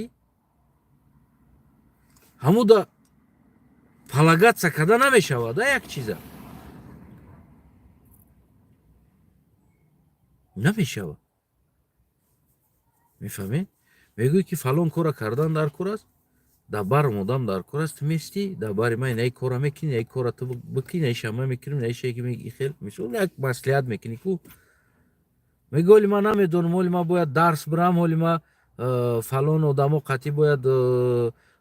ҳамуда палагатса када намешавада як чиза намешавад мефаҳмед мегӯӣ ки фалон кора кардан дар кор аст дар барм одам дар кор аст ту местӣ дар бари ман инаи кора мекунӣ инаи кора ту бикунӣ инаи шама мекунӣ инаи шайки меги хел мисол як маслиҳат мекунӣ ку мегӯ оли ман намедонам оли ман бояд дарс бирам оли ман фалон одамо қатӣ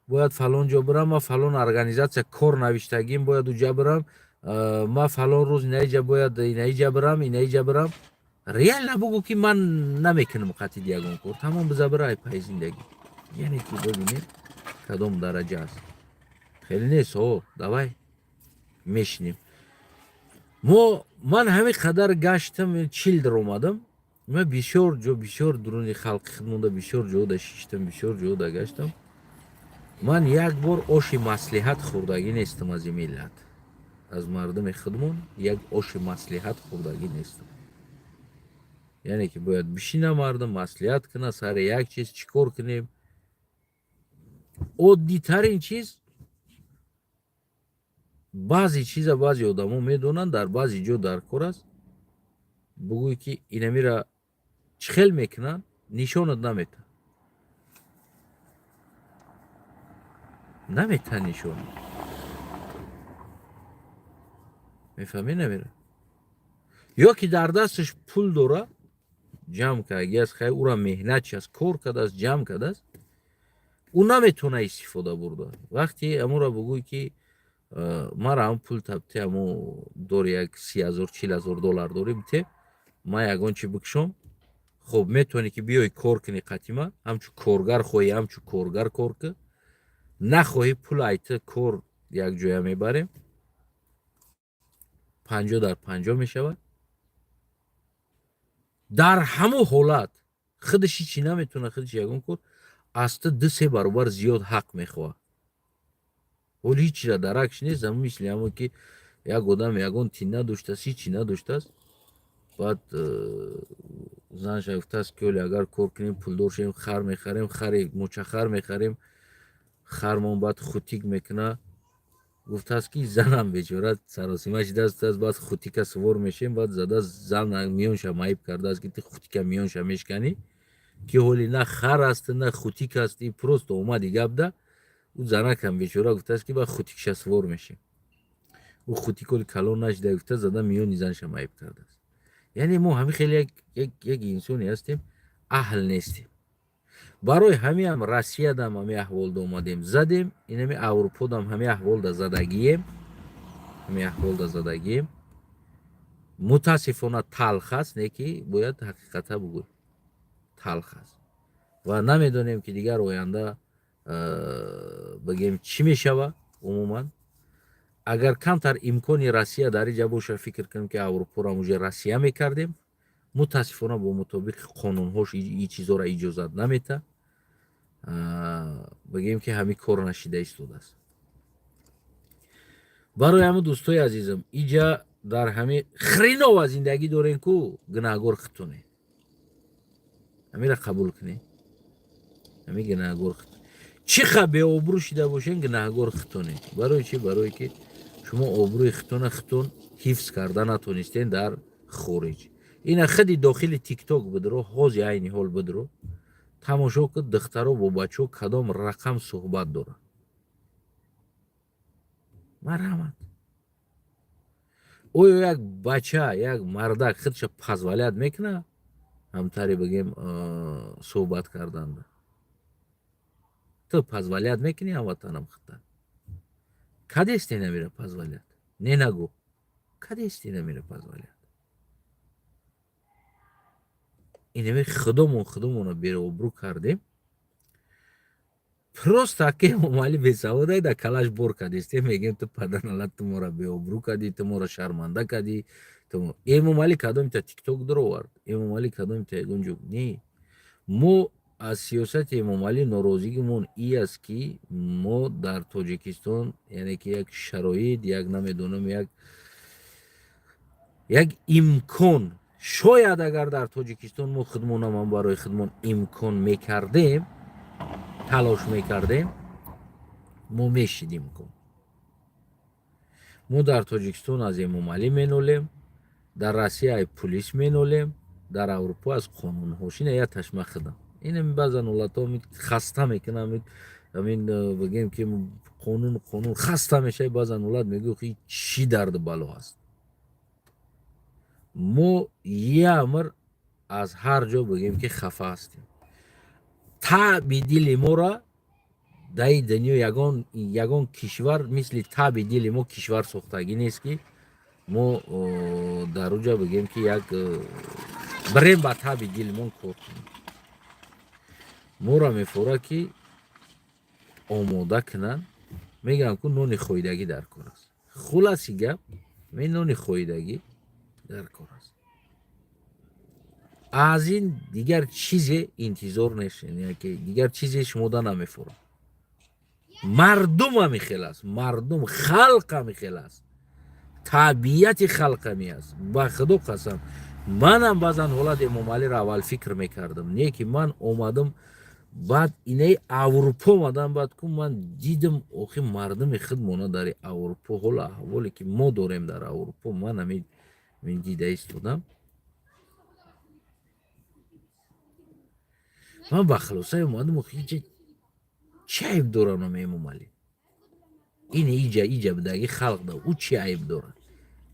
бояд фалон ҷо бирам ман фалон организатсия кор навиштагим бояд уҷа бирам ман фалон рӯз инаиҷа бояд инаиҷа бирам инаиҷа бирам реально бугӯ ки ман намекунам қатӣ ягон кор тамом биза бирай пай зиндагӣ яъне ки бибинед кадом дараҷа аст хеле нест давай мешинем ман ҳамин қадар гаштам 40 омадам ман бисёр ҷо бисёр дуруни халқи худмонда бисёр ҷода шиштам бисёр ҷода гаштам ман як бор оши маслиҳат хӯрдагӣ нестам аз ин миллат аз мардуми худмон як оши маслиҳат хӯрдагӣ нестам яъне ки бояд бишина мардум маслиҳат кунад сари як чиз чӣ кор кунем оддитарин чиз баъзе чиза баъзе одамо медонанд дар баъзе ҷо дар кор аст бугӯй ки инамира чӣ хел мекунанд нишонат намета нишонат мефаҳмед намера ё ки дар дасташ пул дора ҷамъ кардааст хай ура меҳнатш аст кор кардааст ҷамъ кардааст ӯ наметавона истифода бурда вақте амура бугӯй ки мара ҳам пул табти аму дори як 30,000-40,000 доллар дори бите ман ягон чи бикушом хуб метавонӣ ки биёи кор кунӣ қатима ҳамчун коргар хоҳӣ ҳамчун коргар кор кӣ нахоҳӣ пул айта кор якҷоя мебарем 50 дар 50 мешавад дар ҳамон ҳолат худаш ҳичӣ наметавона худаш ягон кор аз ту 2-3 баробар зиёд ҳақ мехоҳад ҳоли ҳичира даракш нест ҳамн мисли ҳамон ки як одам ягон тин надоштааст ҳичӣ надоштааст баъд занша гуфтааст ки оле агар кор кунем пулдор шавем хар мехарем хари мӯчахар мехарем хармон баъд хутик мекуна гуфтааст ки занам бечора саросима шидааст баъд хутика сувор мешем баъд зада зан миёнша майб кардааст ки ту хутика миёнша мешканӣ ки ҳоли на хар аст на хутик асти просто омади гапда ӯ занакам бечора гуфтааст ки ба хутикша сувор мешем ӯ хутик оли калон нашида гуфта зада миёни занша майб кардааст яъне мо ҳамин хеле як инсоне ҳастем аҳл нестем барои ҳамиам россиядам ҳами аҳволда омадем задем инами авруподам ҳами аҳволда задагием мутаассифона талх аст не ки бояд ҳақиқата бугӯем талх аст ва намедонем ки дигар оянда бигем чӣ мешава умуман агар камтар имкони Россия дар инҷа боша фикр кунем ки аврупорам уже Россия мекардем мутаассифона бо мутобиқи қонунҳош ин чизора иҷозат намета бигем ки ҳамин кор нашида истодааст барои ҳамин дӯстои азизам инҷа дар ҳамин хренова зиндагӣ дорем ку гунаҳгор хитоне ҳамира қабул кунем ҳамин гунаҳгор хитоне чӣ ха беобрӯ шида бошем гунаҳгор хитоне барои чӣ барое ки шумо обрӯи хитона хитон ҳифз карда натонистен дар хориҷ ина худи дохили тикток бидиро ҳози айни ҳол бидиро тамошо кун духтаро бо бачаҳо кадом рақам суҳбат доранд марҳамат оё як бача як мардак худша позволят мекуна ҳамтаре бигем суҳбат карданда ту позволят мекунӣ ҳамватанам хита кадесте намира позволят не нагӯ кадесте намира позволят инаме худомона беробрӯ кардем просто аке омали бесаводай да калаш бор кадесте мегем ту паданалат ту мора беобрӯ кадӣ ту мора шарманда кадӣ эмомали кадомита тикток даровард эмомали кадомита ягон ҷо не мо аз сиёсати эмомалӣ норозигимон ин аст ки мо дар тоҷикистон яъне ки як шароит як намедонам як имкон шояд агар дар тоҷикистон мо худмонам барои худмон имкон мекардем талош мекардем мо мешидим кун мо дар тоҷикистон аз эмомалӣ менолем дар Россия аз пулис менолем дар Аврупо аз қонунҳошина я ташма худам ина баъзан ҳолатҳо хаста мекунам ҳамин бигем ки қонун хаста мешавӣ баъзан ҳолат мегӯ ки чӣ дарду бало аст мо ямар аз ҳар ҷо бигем ки хафа ҳастем таъби дили мора дар ин дунё ягон кишвар мисли таъби дили мо кишвар сохтагӣ нест ки мо дар уҷа бигем ки як барем ба таъби дилимон кор кунем моро мефора ки омода кунанд мегӯям ку нони хоидагӣ дар кор аст хуласи гап нони хоидагӣ дар кор аст аз ин дигар чизе интизор нешен яке дигар чизе шумода намефорам мардум ҳами хел аст мардум халқ ҳами хел аст табиати халқ ҳами аст ба худо қасам манам баъзан ҳолат эмомалиро аввал фикр мекардам не ки ман омадам баъд инаи аврупо омадам баъд ку ман дидам охи мардуми худмона дар аврупо ҳола аҳволе ки мо дорем дар аврупо ман ҳамин дида истодам ман ба хулоса омадам охи чӣ айб доранам эмомалӣ ин иҷа бидагӣ халқ да ӯ чӣ айб дорад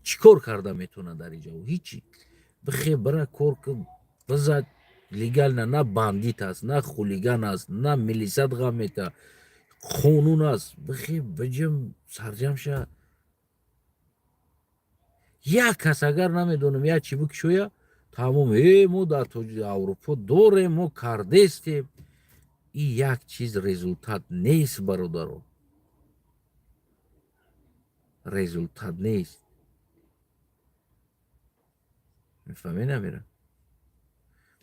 чикор карда метавона дар инҷо? Ҳичи. Бихе бара кор кун, бизад. Легально на бандит аст, на хулиган аст, на милисият ғам мета, қонун аст. Бихе биҷим сарҷам ша. Як кас агар намедонам як чӣ бикушоя, тамом мо дар Аврупо дорем, мо кардестем. И як чиз результат нест, бародарон. Результат нест. мефаҳмед амира?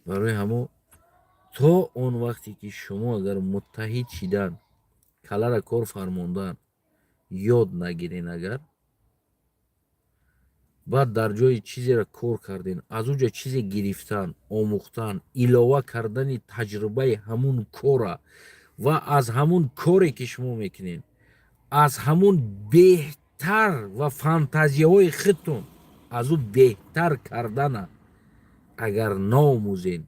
барои ҳамо то он вақте ки шумо агар муттаҳид шидан, калара кор фармондан ёд нагирен, агар баъд дар ҷои чизеро кор карден, аз уҷа чизе гирифтан, омӯхтан, илова кардани таҷрибаи ҳамун кора ва аз ҳамун коре ки шумо мекунед, аз ҳамун беҳтар ва фантазияҳои худтон аз ӯ беҳтар кардана агар наомӯзен,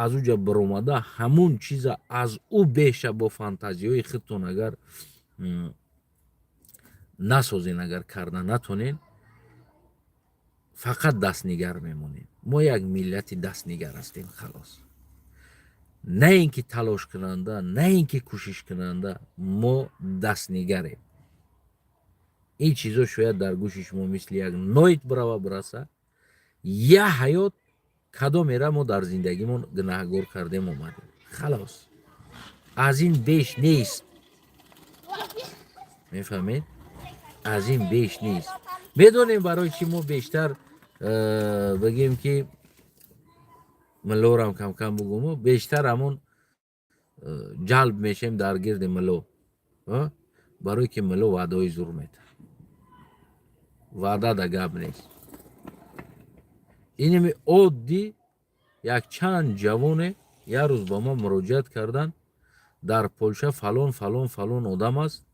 аз уҷа биромада ҳамун чиза аз ӯ беша бо фантазияҳои худтон агар насозен, агар карда натонен, фақат дастнигар мемонем. Мо як миллати дастнигар ҳастем, халос. На ин ки талош кунанда, на ин ки кӯшиш кунанда, мо дастнигарем. ин чизо шояд дар гӯши шумо мисли як ноид бирава бираса, я ҳаёт кадомера мо дар зиндагимон гунаҳгор кардем омадем. Халос. Аз ин беш нест. мефаҳмед? Аз ин беш нест. медонем барои чӣ мо бештар бигем ки миллорам камкам бугумо, бештар ҳамон ҷалб мешем дар гирди милло. барое ки милло ваъдаҳои зур мета. ваъда да гап нест. иними оддӣ як чанд ҷавоне як рӯз ба ман муроҷиат кардан, дар Полша фалон одам аст,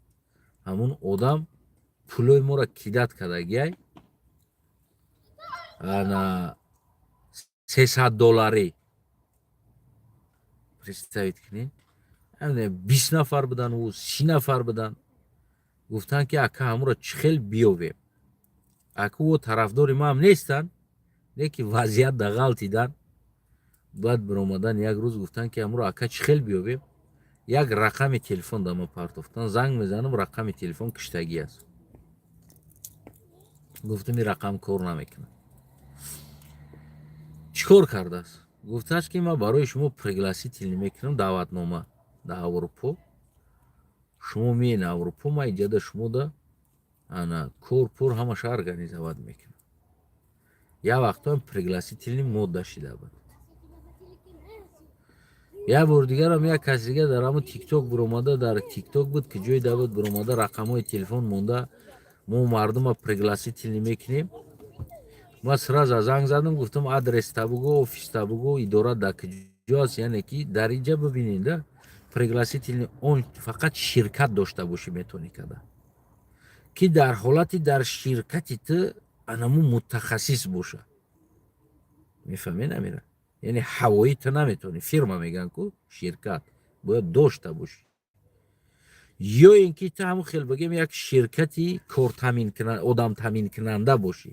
ҳамун одам пулои моро кидат кардагиай, ана $300. представед кунед, 20 нафар будан, 30 нафар будан. гуфтанд ки ака ҳамуро чӣ хел биёвем. ака ӯ тарафдори ман нестанд, леки вазъият дағал дидан. баъд биромадан як рӯз гуфтанд ки ҳамуро ака чӣ хел биёвем. як рақами телефон да ман партофтан, занг мезанам, рақами телефон киштагӣ аст. гуфтам ин рақам кор намекунад. чӣ кор кардааст? гуфтааст ки ман барои шумо пригласителӣ мекунам, даъватнома дар Аврупо. шумо меен Аврупо, ман иҷода шумо да ана кор-пор ҳамаша организоват мекунам. як вақтҳоям пригласителӣ модда шида буд. як бор дигарам як каси дигар дар ҳамон тикток биромада, дар тикток буд ки ҷойда буд биромада рақамҳои телефон монда, мо мардума пригласителӣ мекунем. ман сразу занг задам, гуфтам адрес табуго, офис табуго, идора да куҷо аст, яъне ки дар инҷа бибинед да пригласителӣ он фақат ширкат дошта бошӣ метавонӣ када, ки дар ҳолати дар ширкати ту анаму мутахассис боша. мефаҳмед амира? яъне ҳавоӣ ту наметавонӣ, фирма мегӯянд ку ширкат бояд дошта бошӣ. ё ин ки ту ҳамон хел бигем як ширкати одам таминкунанда бошӣ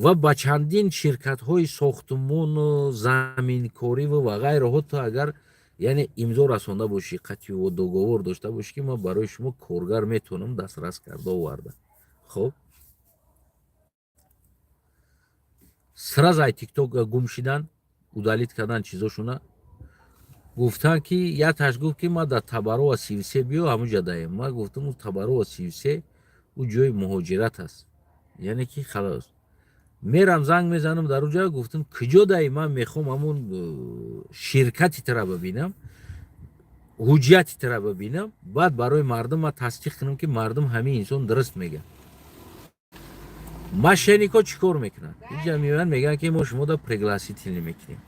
ва ба чандин ширкатҳои сохтмону заминкориву ва ғайраҳо ту агар яъне имзо расонда бошӣ, қатъию договор дошта бошӣ ки ман барои шумо коргар метавонам дастрас карда оварда. хоб сразу ай тикток гум шидан, удалит кардан чизошуна. гуфтанд ки яташ гуфт ки ман дар Табарова 33 биё, ҳамуҷа даем. ман гуфтам ӯ Табарова 33 ӯ ҷои муҳоҷират аст, яъне ки халос. мерам занг мезанам дар уҷа, гуфтам куҷо даи, ман мехоҳам ҳамон ширкати тара бибинам, ҳуҷҷати тара бибинам, баъд барои мардум ман тасдиқ кунам ки мардум ҳамин инсон дуруст мегӯяд. мошеннико чӣ кор мекунанд? инҷа меоянд мегӯянд ки мо шумо да пригласителӣ мекунем.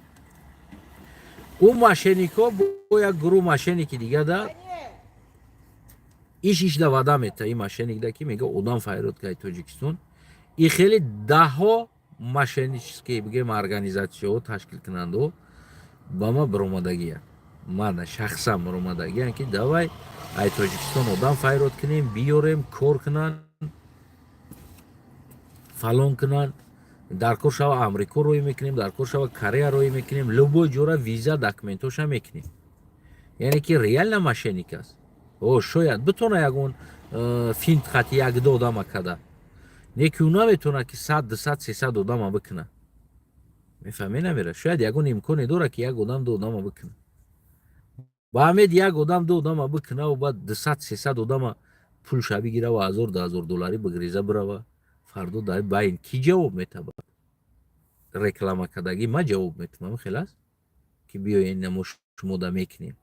ӯ мошеннико бо як гурӯҳ мошенники дига да иш да ваъда мета, ин мошенник да ки мега одам файрод кай Тоҷикистон. и хеле даҳҳо мошеннические бигем организатсияҳо ташкилкунандаҳо ба ман биромадагиянд, ман шахсан биромадагиянд ки давай ай Тоҷикистон одам файрод кунем, биёрем, кор кунанд. фалон кунанд, дар кор шава Амрико рӯй мекунем, дар кор шава Корея рӯй мекунем, любой ҷора виза документоша мекунем. яъне ки реально мошенник аст. шояд битона ягон финт хати як-ду одама када, не ки ӯ наметона ки 100 200 300 одама бикуна. мефаҳмед намера? шояд ягон имконе дора ки як одам ду одама бикуна. ба ҳамед як одам ду одама бикуна ва баъд 200 300 одама пулша бигирава, 1000 2000 доллари бигреза бирава, фардо дар байн ки ҷавоб метаба? реклама кадагӣ ма ҷавоб метавам хелас ки биёед намо шумо да мекунем.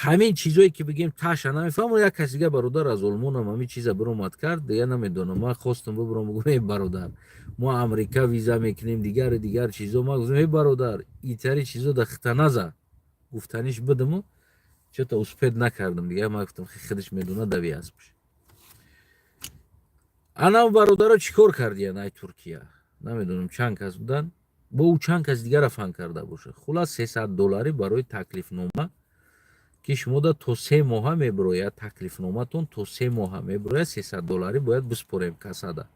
ҳамин чизое ки бигем таша намефаҳмам. як каси дига бародар аз олмонам ҳамин чиза биромад кард, дига намедонам. ман хостам бибирам бигӯям бародар мо Амрика виза мекунем, дигар чизо. ман гуфтам бародар итари чизо да хита наза, гуфтаниш бидиму чото успед накардам дига. ман гуфтам худиш медона дави аспш. анам бародаро чикор кардиян ай Туркия, намедонам чанд кас будан, бо ӯ чанд кас дигара фан карда бошад. хулас 300 доллари барои таклифнома ки шумо да то 3 моҳа мебирояд, таклифноматон то 3 моҳа мебирояд, 300 доллари бояд биспорем касада.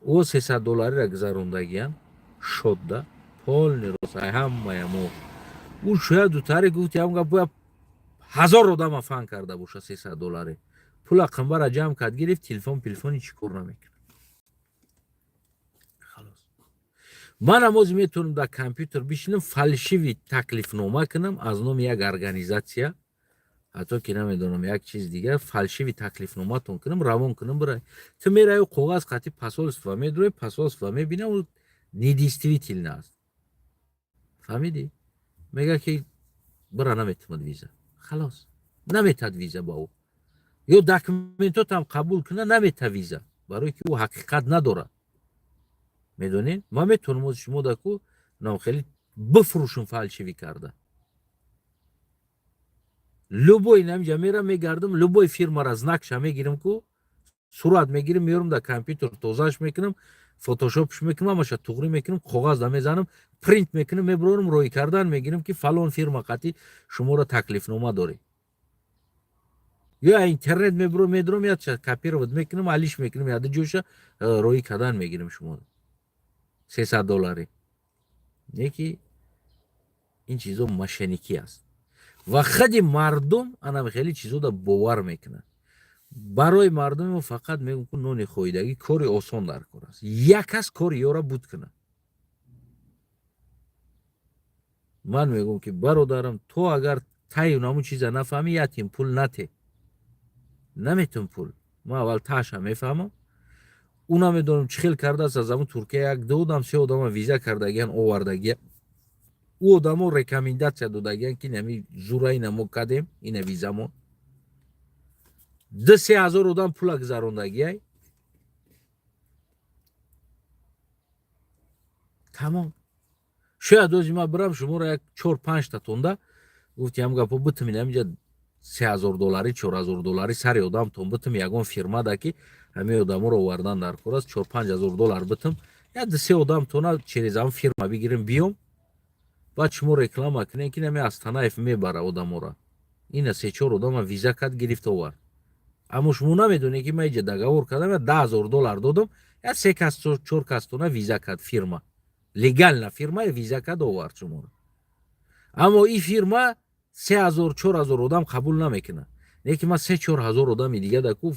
ӯ 300 долларира гузарондагиян шодда полни рост ай ҳамая мо. ӯ шояд дутаре гуфт ям гап бояд 1000 одама фан карда боша 300 доллари. пула қимбара ҷамъ кард гирифт, телефони чӣ кор намекунад. ман ҳамози метавонам дар компютер бишинам фалшиви таклифнома кунам аз номи як организатсия, ҳатто ки намедонам як чиз дигар, фалшиви таклифноматон кунам, равон кунам бирай. ту мераи коғаз хати посольство медурай, посольство мебина ӯ недействительна аст. фаҳмидӣ? мега ки бира наметавад виза. халос наметавад виза ба ӯ. ё документотам қабул куна намета виза, барое ки ӯ ҳақиқат надорад. медонед? ман метавонам оз шумо даку намхели бифурӯшам фалшиви карда. любой намҷа мерам мегардам, любой фирмара знакша мегирам ку сурат мегирам, меёрам дар компютер тозааш мекунам, фотошопш мекунам, ҳамаша туғрӣ мекунам, коғазда мезанам, принт мекунам, мебурорам, рӯй кардан мегирам ки фалон фирма қатӣ шуморо таклифнома дорем. ё интернет медурам, яд копировать мекунам, алиш мекунам, яда ҷоша рӯй кардан мегирам шумо 300 доллари. не ки ин чизо мошенникӣ аст. ва худи мардум анам хеле чизо да бовар мекунад. барои мардуми мо фақат мегӯм ки нони хоидагӣ кори осон дар кор аст. як кас кори ёра буд кунад. ман мегӯм ки бародарам то агар таи намун чиза нафаҳмӣ ятим пул нате. наметум пул. ман аввал таъша мефаҳмам. ӯ намедонам чӣ хел кардааст аз ҳамун Туркия як ду одам се одама виза кардагиян овардагия. ӯ одамо рекомендатсия додагиян ки нами зура ина мо кадем, ина визамо 2-3 одам пула гузарондагияй. тамом. шояд ози ман бирам шуморо як 4-5 та тонда гуфт ям гапо битум инамиҷа 3000 доллари 4000 доллари сари одамтон битум ягон фирмада ки ҳамаи одаморо овардан дар кор аст 4-5000 доллар битум, як 2-3 одамтона через ҳам фирма бигирем биём, баъд шумо реклама кунем ки нами Астанаев мебара одаморо. ина 3-4 одама виза кард гирифт овард. аммо шумо намедонед ки ман иҷа договор кардам, 10000 доллар додам, як 3 кас 4 кастона виза кард фирма. легална фирма виза кард овард шуморо. аммо ин фирма 3000-4000 одам қабул намекунад. не ки ман 3-4 одами дига даку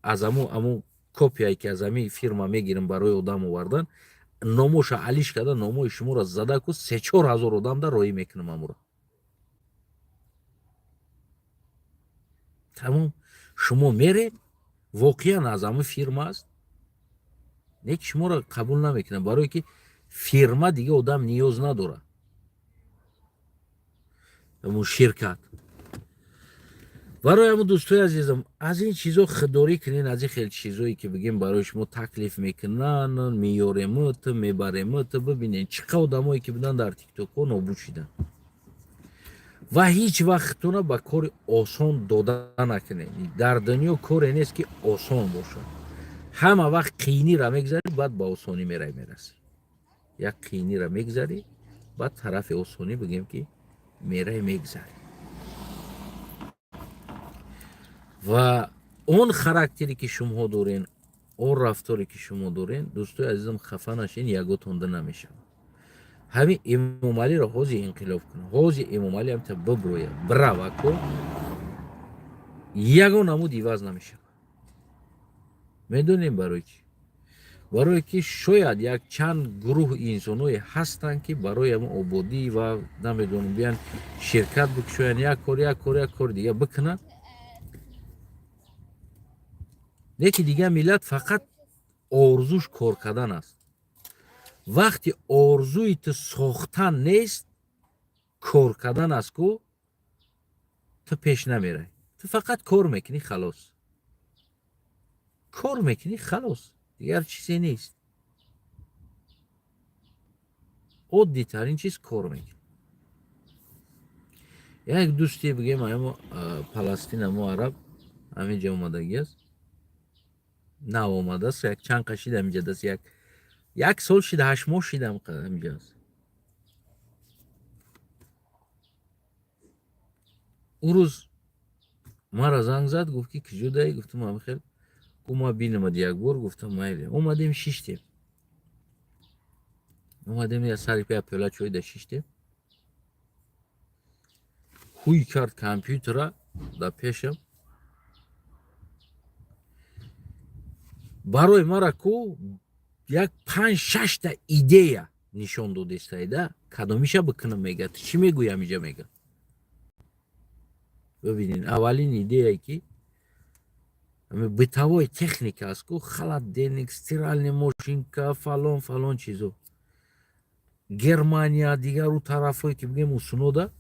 аз аму копияе ки аз ами фирма мегирам барои одам овардан, номоша алиш карда номои шуморо задаку 3-4 одам да роӣ мекунам амуро. тамом. шумо меред воқеан аз аму фирма аст, не ки шуморо қабул намекунад, барое ки фирма дига одам ниёз надорад. аму ширкат. барои аму дӯстои азизам, аз ин чизо худдорӣ кунед, аз ин хел чизое ки бигем барои шумо таклиф мекунанд, меёремит, мебаремит, бибинед чӣ қадр одамое ки буданд дар тиктокҳо нобуд шиданд. ва ҳеҷ вақтона ба кори осон дода накунед. дар дунё коре нест ки осон бошад. ҳама вақт қиинира мегзарӣ, баъд ба осонӣ мерасӣ. як қиинира мегзарӣ, баъд тарафи осонӣ бигем ки мерай мегзарӣ. ва он характере ки шумоҳо дорен, اون رفتاری که شما دارین دوستای عزیزم خفه نشین یگاتونده نمیشه. همین امام علی را حوزی انقلاب کنه، حوزی امام علی هم تا ببرویه برا کو یگان نمود ایواز نمیشه. میدونیم برای چی؟ برای که شاید یک چند گروه انسانایی هستن که برای ما آبادی و نمیدونم بیان شرکت بکشن یک کار دیگه بکنن. یکی دیگه ملت فقط آرزوش کار کردن است. وقتی آرزوی تو ساختن نیست کار کردن است کو تو پیش نمیره. تو فقط کار میکنی خلاص. کار میکنی خلاص. دیگر چیزی نیست. عادی ترین چیز کار میکنی. یک دوستی بگیم اما پلستین اما عرب همینجا اومدگی است. نه اومده است. یک چند کشید همینجا است. یک سال شده 8 ماه شده همینجا است. اون روز مرا زنگ زد گفت که کجا گفتم من خیلی گفت ما بینم یک بار گفتم مایلی اومدیم شیشتیم. اومدیم یه سری پیاله چوی ده شیشتیم. خوی کرد کامپیوتر در پیشم. برای مرا کو یک 5-6 تا ایده نشان داده است. کدومیشه بکنم میگه چی میگویم اینجا میگه. ببینین اولین ایده ای که бытовой техника است کو холодильник, стиральная машинка, фалон чизо. Германия дигар у тарафой ки бигем усунода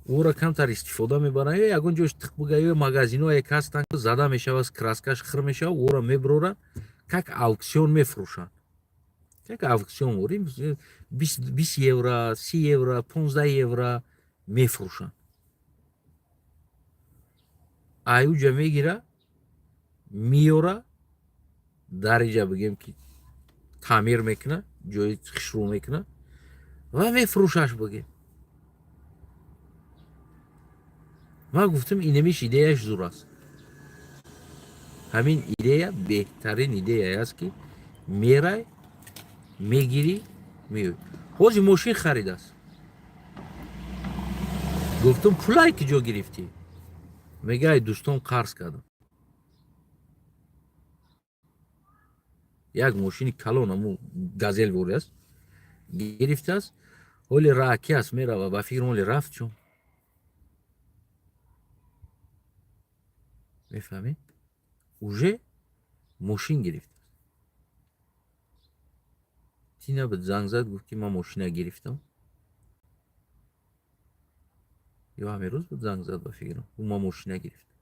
ора камтар истифода мебаранд. ягон ҷош тиқ бугаю магазинҳое ҳастанд ки зада мешавад краскаш хир мешавад ора мебуроранд как ауксион мефурӯшанд. как ауксион орим 20 евро, 30 евро, 15 евро мефурӯшанд. аюҷа мегира миёра дариҷа бигем ки таъмир мекунад ҷои хишрӯ мекунад ва мефурӯшаш бигем. ман гуфтам инамиш идеяш зур аст. ҳамин идея беҳтарин идея аст ки мерай мегирӣ меоӣ. ҳозир мошин харидааст. гуфтам пулай ки ҷо гирифтӣ? мега ай дӯстон қарз кардам. як мошини калон аму газел вори аст гирифтааст. ҳоли раъки аст мерава ба фикрам ҳоли рафт чун. мефаҳмед? уже мошин гирифтааст. тина бит занг зад гуфт ки ман мошина гирифтам. ё ҳамин рӯз бит занг зад ба фикрам ман мошина гирифтам.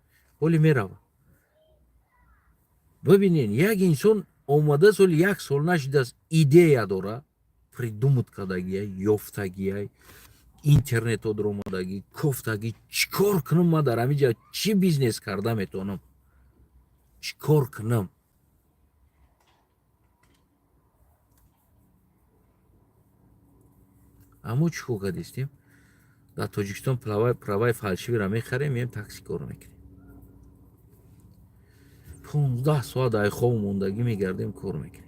ҳоли мерава. бибинен як инсон омада соли 1 сол нашидааст идея дора придумат кардагия ёфтагия интернетро даромадагӣ кофтагӣ чӣ кор кунам ман дар ҳамин ҷо чӣ бизнес карда метавонам чӣ кор кунам. аммо чӣ кор кардистем дар тоҷикистон праваи фалшивиро мехарем меем таксикор мекунем. 15 соат дар хоб мондагӣ мегардем кор мекунем.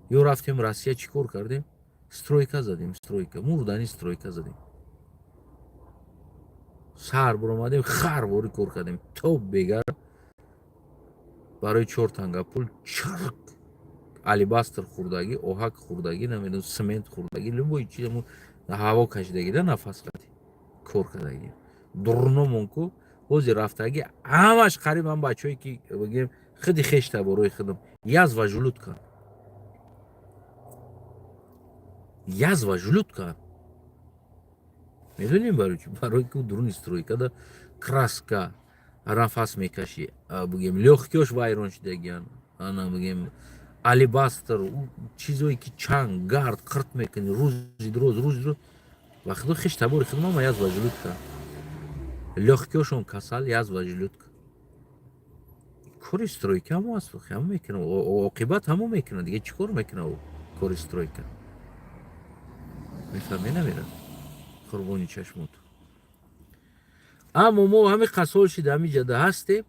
ё рафтем Россия чӣ кор кардем? стройка задем. стройка мурдани стройка задем. сар буромадем харвори кор кардем. тоб бегар барои 4 танга пул чарк алибастр хурдагӣ оҳак хурдагӣ намедонам семент хурдагӣ любой чиз ҳаво кашидагӣ да нафас кардем кор кардагӣ дурномон ку ҳозир рафтагӣ ҳамаш қариб ҳам бачҳое ки бигем хиди хешта борои худам язва жулутка медонем барои чӣ? барои ки дуруни стройкада краска нафас мекашӣ бигем лёгкиёш вайрон шудагиян ана бигем алибастр чизое ки чанг гард қирт мекунӣ рӯзи дуроз ва худо хешта бори худам ама язва жулутка лёгкиёшон касал язва жулутка. кори стройка ҳамо аст ҳамо мекунад оқибат ҳамо мекунад дига чӣ кор мекунад кори стройка. мефаҳмӣ намира қурбони чашмот. аммо мо ҳамин қасол шида ҳамин ҷада ҳастем.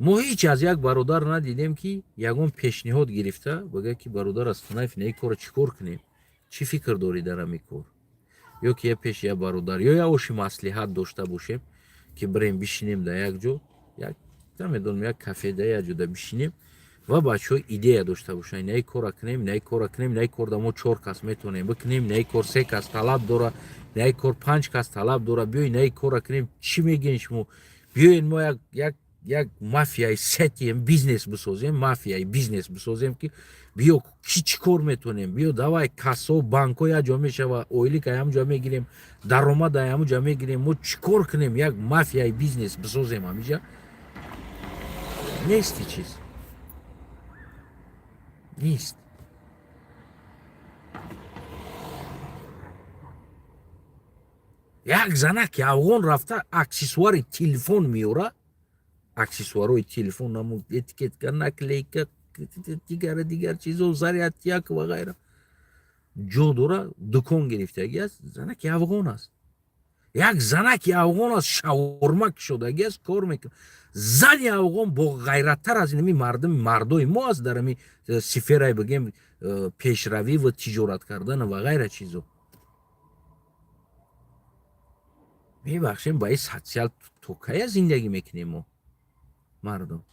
мо ҳеҷ аз як бародар надидем ки ягон пешниҳод гирифта бага ки бародар аз Қанаев ин корро чӣ кор кунем, чӣ фикр дорӣ дар ҳамин кор, ё ки я пеши я бародар ё я оши маслиҳат дошта бошем ки бирем бишинем дар як ҷо, як намедонам як кафеда як ҷода бишинем ва бачаҳо идея дошта бошанд инаи корра кунем, инаи корра кунем, инаи кор дар мо 4 кас метавонем бикунем, инаи кор 3 кас талаб дора, инаи кор 5 кас талаб дора, биё инаи корра кунем, чӣ мегӯед шумо, биёед мо як мафияи сетием бизнес бисозем, мафияи бизнес бисозем ки биё ки чӣ кор метавонем, биё давай кассо банкҳо як ҷо мешава, ойлик ҳамон ҷо мегирем, даромад ҳамон ҷо мегирем, мо чӣ кор кунем, як мафияи бизнес бисозем ҳаминҷа. Нести чиз нест. Як занаки афғон рафта аксессуари телефон меёра, аксессуарҳои телефон намо этикетка, наклейка, дигар чизо, зарядяк ва ғайра ҷо дора, дукон гирифтагӣ аст, занаки афғон аст. Як занаки афғон аст, шаурма кушодагӣ аст, кор мекунад. Зани афғон бо ғайраттар аз ин мардои мо аст дар ҳамин сифераи бигем пешравӣ ва тиҷорат кардана ва ғайра чизо. мебахшем ба ин социал токая зиндагӣ мекунем мо мардум.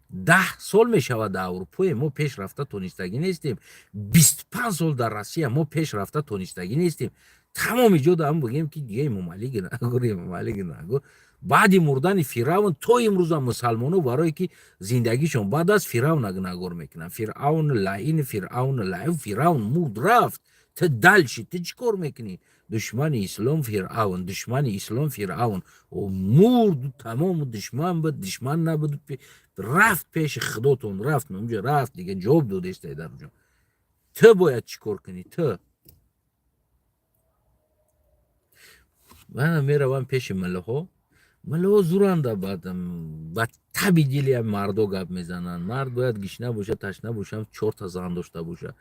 10 сол мешавад дар Аврупое мо пешрафта тонистагӣ нестем, 25 сол дар Россия мо пешрафта тонистагӣ нестем. тамоми ҷо дам бигем ки дига имомалиги нагӯ. баъди мурдани фиръавн то имрӯза мусалмонҳо барое ки зиндагишон баъд аз фиръавн нагор мекунанд. фиръавн мурд рафт, ту дал шид, ту чӣ кор мекунӣ? душмани ислом фиръавн мурд, тамому душман буд, душман набуд, рафт пеши худотон, рафт онҷо, рафт дига ҷавоб додестай дар онҷо. ту бояд чӣ кор кунӣ? ту ман меравам пеши миллаҳо зуранда ба таби дили мардо гап мезананд. мард бояд гишна боша, ташна бошам, 4 та зан дошта боша.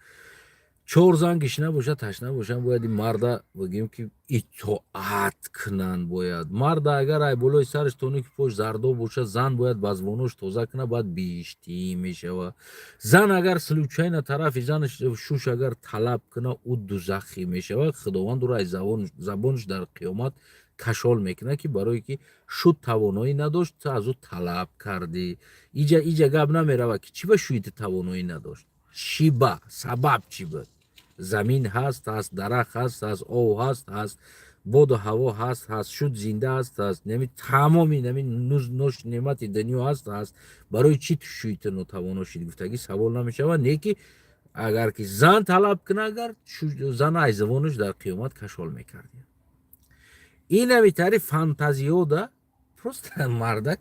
4 зан гишна боша, ташна бошам, бояд ин марда бигем ки итоат кунанд. бояд марда агар ай болои сараш тони ки пош зардо боша, зан бояд базвонош тоза кунад, баъд биштӣ мешава. зан агар случайна тарафи занаш шуш агар талаб кунад, ӯ дузахӣ мешава. худованд ӯро аз забонаш дар қиёмат кашол мекунад ки барое ки шуд тавоноӣ надошт, ту аз ӯ талаб кардӣ. иҷа гап намерава ки чӣ ба шуи ту тавоноӣ надошт, шиба сабаб чӣ буд. замин ҳаст, дарахт ҳаст, об ҳаст, боду ҳаво ҳаст, шуд зинда ҳаст, тамоми нош неъмати дунё ҳаст. барои чӣ ту шуи ту нотавоно шид? гуфтагӣ савол намешавад. не ки агар ки зан талаб кунад, агар зана айзавонаш дар қиёмат кашол мекард. ин ҳами тари фантазиёда просто мардак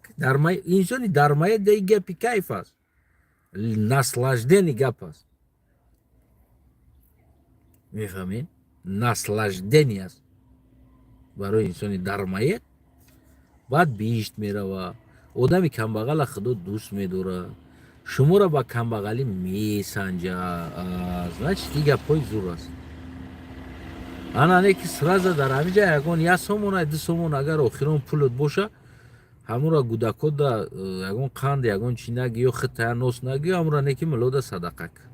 инсони дармая даи гапи кайф аст, наслаждени гап аст. мефаҳмед? наслаждени аст барои инсони дармаед. баъд биишт мерава, одами камбағала худо дӯст медорад, шуморо ба камбағалӣ месанҷад. значит ин гапҳои зур аст. анане ки сразу дар ҳаминҷа ягон 1 сомон 2 сомон агар охирон пулот боша, ҳамонро гудакот да ягон қанд ягон чӣ нагӣ ё хитая нос нагӣ, ҳамонро не ки милода садақа кун.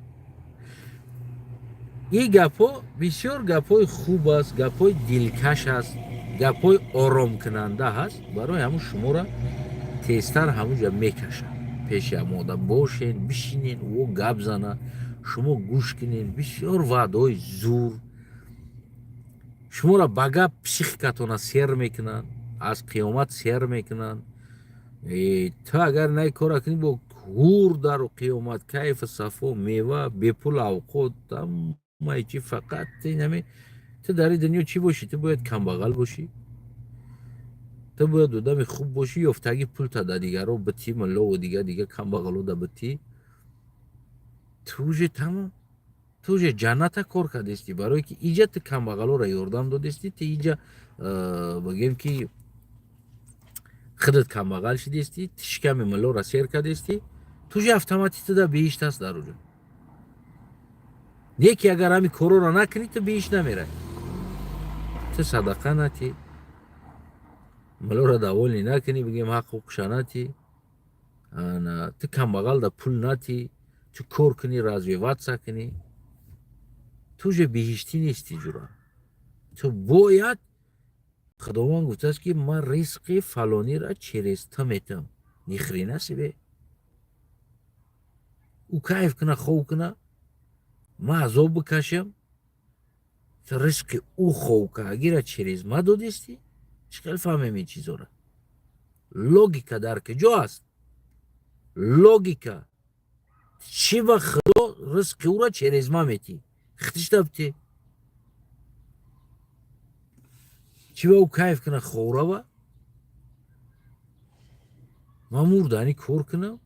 ин гапҳо бисёр гапҳои хуб аст, гапҳои дилкаш аст, гапҳои оромкунанда ҳаст. барои ҳамун шуморо тезтар ҳамунҷа мекашад. пеши ҳамон одам бошен, бишинен, ӯ гап зана, шумо гӯш кунен. бисёр ваъдаҳои зур шуморо ба гап психикатона сер мекунанд, аз қиёмат сер мекунанд. ту агар наи кора кунӣ бо ҳур дару қиёмат, кайфу сафо, мева, бепул авқот, тамаи чӣ, фақат ту дар ин дунё чӣ бошӣ? ту бояд камбағал бошӣ, ту бояд одами хуб бошӣ, ёфтагӣ пулта да дигаро битӣ, миллову дига камбағало да битӣ. ту уже тамом, ту уже ҷанната кор кардестӣ. барое ки иҷа ту камбағалоро ёрдам додестӣ, ту иҷа бигем ки худат камбағал шидестӣ, ту шиками миллоро сер кардестӣ, ту уже автоматик ту да биҳишт аст дар онҷо. не ки агар ҳамин корҳоро накунӣ, ту биҳишт намеравӣ. تو صدقه نتی ملو را دوالی نکنی بگیم حقوق شناتی تو کمبغل دا پول نتی تو کور کنی развивать کنی تو же بهشتی نیستی جورا تو باید خداوند گفته است که من رزق فلانی را через تو میتم نیخری نسیبه او کیف کنه خوب کنه من عذاب بکشم تو رزق او خوب که اگر через ما دادستی چقدر فهمیم این چیزا را لوگیکا در کجا است لوگیکا چی و خدا رزق او را через ما میتی خطش دبتی چی و او کیف کنه خوره و ما مردانی کور کنم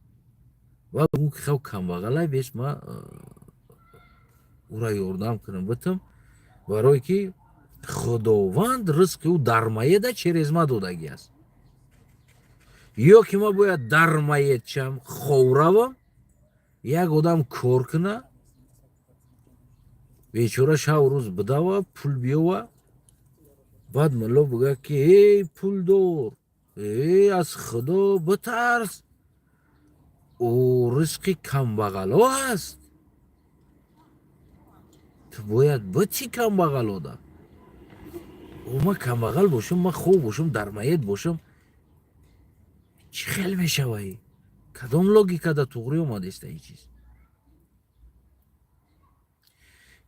و اون که خو کم بغلای بیش ما او را یاردم کنم بتم برای که خداوند رزق او درمایه ده через ما دادگی است یا که ما باید درمایه چم خوروم یک آدم کار کنه بیچاره شب روز بده و پول بیا و بعد ملا بگه که ای پول دار ای از خدا بترس او رزق کم بغلا هست تو باید بتی کم بغلا ده او ما کم بغل باشم ما خوب باشم درمایت باشم چی خیلی میشه وی کدام لوگیکا دا توغری اومده است این چیز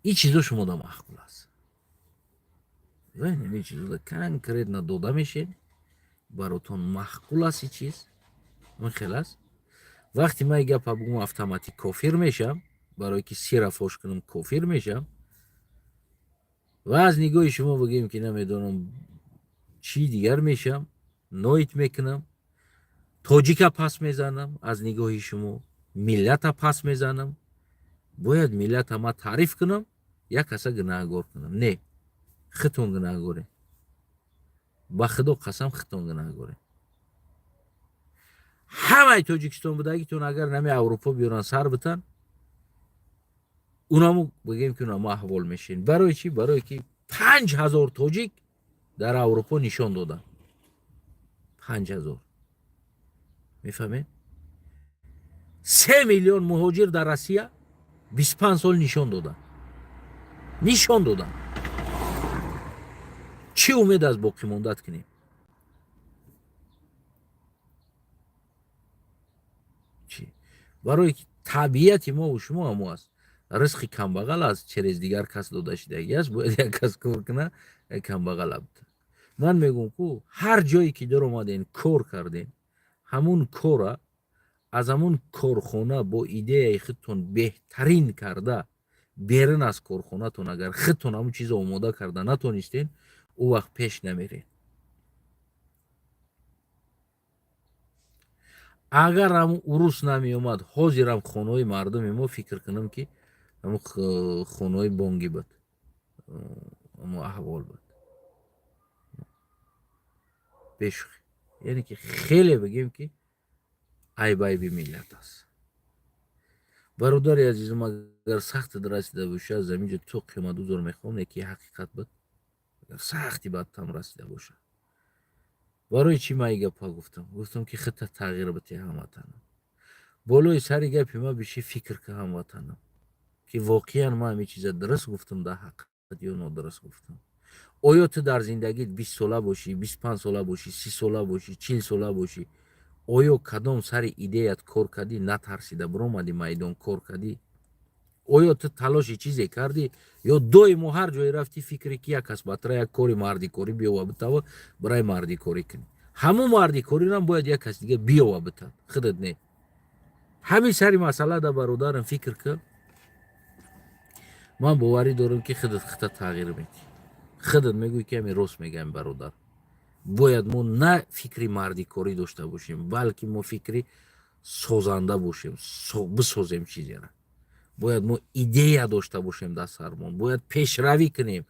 این چیزا شما دا محقول است این چیزا دا کنکریت نداده میشه براتون محقول است این چیز من خیلی است وقتی من گپ بگم اتوماتیک کافر میشم برای که سیر فاش کنم کافر میشم و از نگاه شما بگیم که نمیدونم چی دیگر میشم نویت میکنم تاجیکا پس میزنم از نگاه شما ملت پس میزنم باید ملت ما تعریف کنم یک کسا گناهگار کنم نه خطون گناهگاره با خدا قسم خطون گناهگاره همه تاجیکستان بودگیتون اگر نمی اروپا بیارن سر بتن اونامو بگیم که اونامو احوال میشین برای چی؟ برای که 5000 تاجیک در اروپا نشان دادن 5000 میفهمین 3 میلیون مهاجر در روسیه 25 سال نشان دادن چی امید از باقی موندت کنیم چی برای طبیعت ما و شما هم است رزق کم بغل است через دیگر کس داده شده است باید یک کس کار کنه کم بغل بود من میگم که هر جایی که در اومدین کار کردین همون کار از همون کارخانه با ایده خودتون بهترین کرده بیرون از کارخانه تون اگر خودتون همون چیز آماده کرده نتونستین او وقت پیش نمیرین اگر هم عروس نمی اومد حاضر هم خانه مردم ما فکر کنم که همون خانه بانگی بود همون احوال بود بشخ یعنی که خیلی بگیم که عیب ملت است برادر عزیزم اگر سخت رسیده باشه زمین تو قیمت دوزار میخوام یکی حقیقت بود اگر سختی باید تم رسیده باشه برای چی من گپا گفتم که خط تغییر بتی هموطنم بالای سر گپی ما بشه فکر که هموطنم که واقعا ما همین چیز درست گفتم در حقیقت یا نادرست گفتم آیا تو در زندگیت 20 ساله باشی 25 ساله باشی 30 ساله باشی 40 ساله باشی آیا کدام سر ایدهت کار کردی نترسیده برآمدی میدان کار کردی آیا تو تلاش چیزی کردی یا دوی هر جای رفتی فکری که یک کس برای یک کاری مردی کاری بیا و بتاو برای مردی کاری کنی همون مردی کاری هم باید یک کس دیگه بیا و بتاو خودت نه همین سری مسئله در برادرم فکر که من باوری دارم که خودت تغییر میدی خودت میگوی که همین راست میگم برادر باید ما نه فکری مردی کاری داشته باشیم بلکه ما فکری سازنده باشیم بسازیم چیزی را باید ما ایده داشته باشیم در سرمون باید پیشروی کنیم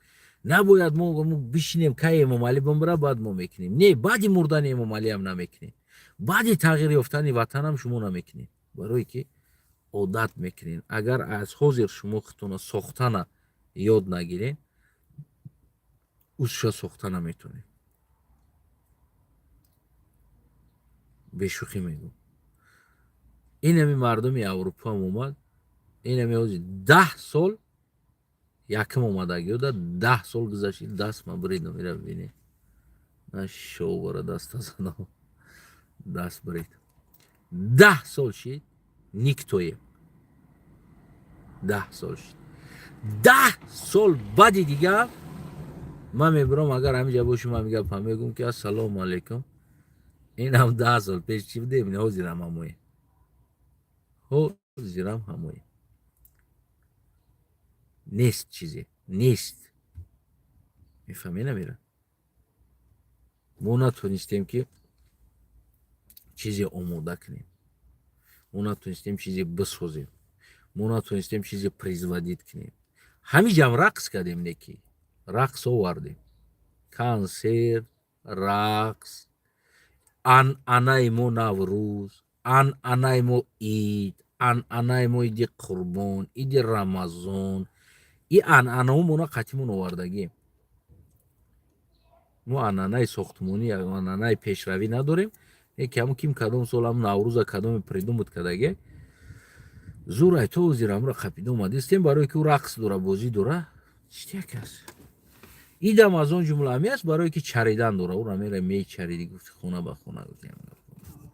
نباید ما بشینیم که امام علی بمبره بعد ما میکنیم نه بعد مردن امام علی هم نمیکنیم بعد تغییر یافتن وطن هم شما نمیکنیم برای که عادت میکنین اگر از حاضر شما خودتون ساختن یاد نگیرین узша сохта наметонем. бешӯхӣ мегӯм. ин ҳами мардуми аврупоам омад, ин ҳами ҳози 10 сол якм омадаг ёда 10 сол гузашти, даст ма бридам, ира бибинед, на шовора даста задам, даст брид. 10 сол шид, никтоем. 10 сол шид. 10 сол баъди дигар ман мебурам, агар ҳамиҷа бошум ҳами гапам мегӯм ки ассалому алайкум, инам 10 сол пеш чӣ будем, ҳозирам ҳамоем. ҳозирам ҳамоем. нест чизе, нест. мефаҳмӣ намира? мо натонистем ки чизе омода кунем, мо натонистем чизе бисозем, мо натонистем чизе производит кунем. ҳамиҷам рақс кардем, неки рақс овардем, консерт, рақс, анъанаи мо наврӯз, анъанаи мо ид, анъанаи мо иди қурбон, иди рамазон, и анъанаҳомона қатъимон овардагем. мо анъанаи сохтмонӣ, анъанаи пешравӣ надорем. Яке ҳамон ким кадом сол ҳам наврӯза кадоме придумуд кадаге зурай то ҳозир ҳамра қапида омадистем, барое ки ӯ рақс дора, бозӣ дора, читяк аст. идам аз он ҷумла ҳами аст, барое ки чаридан дора, ӯра мера мечариди, гуфти хона ба хона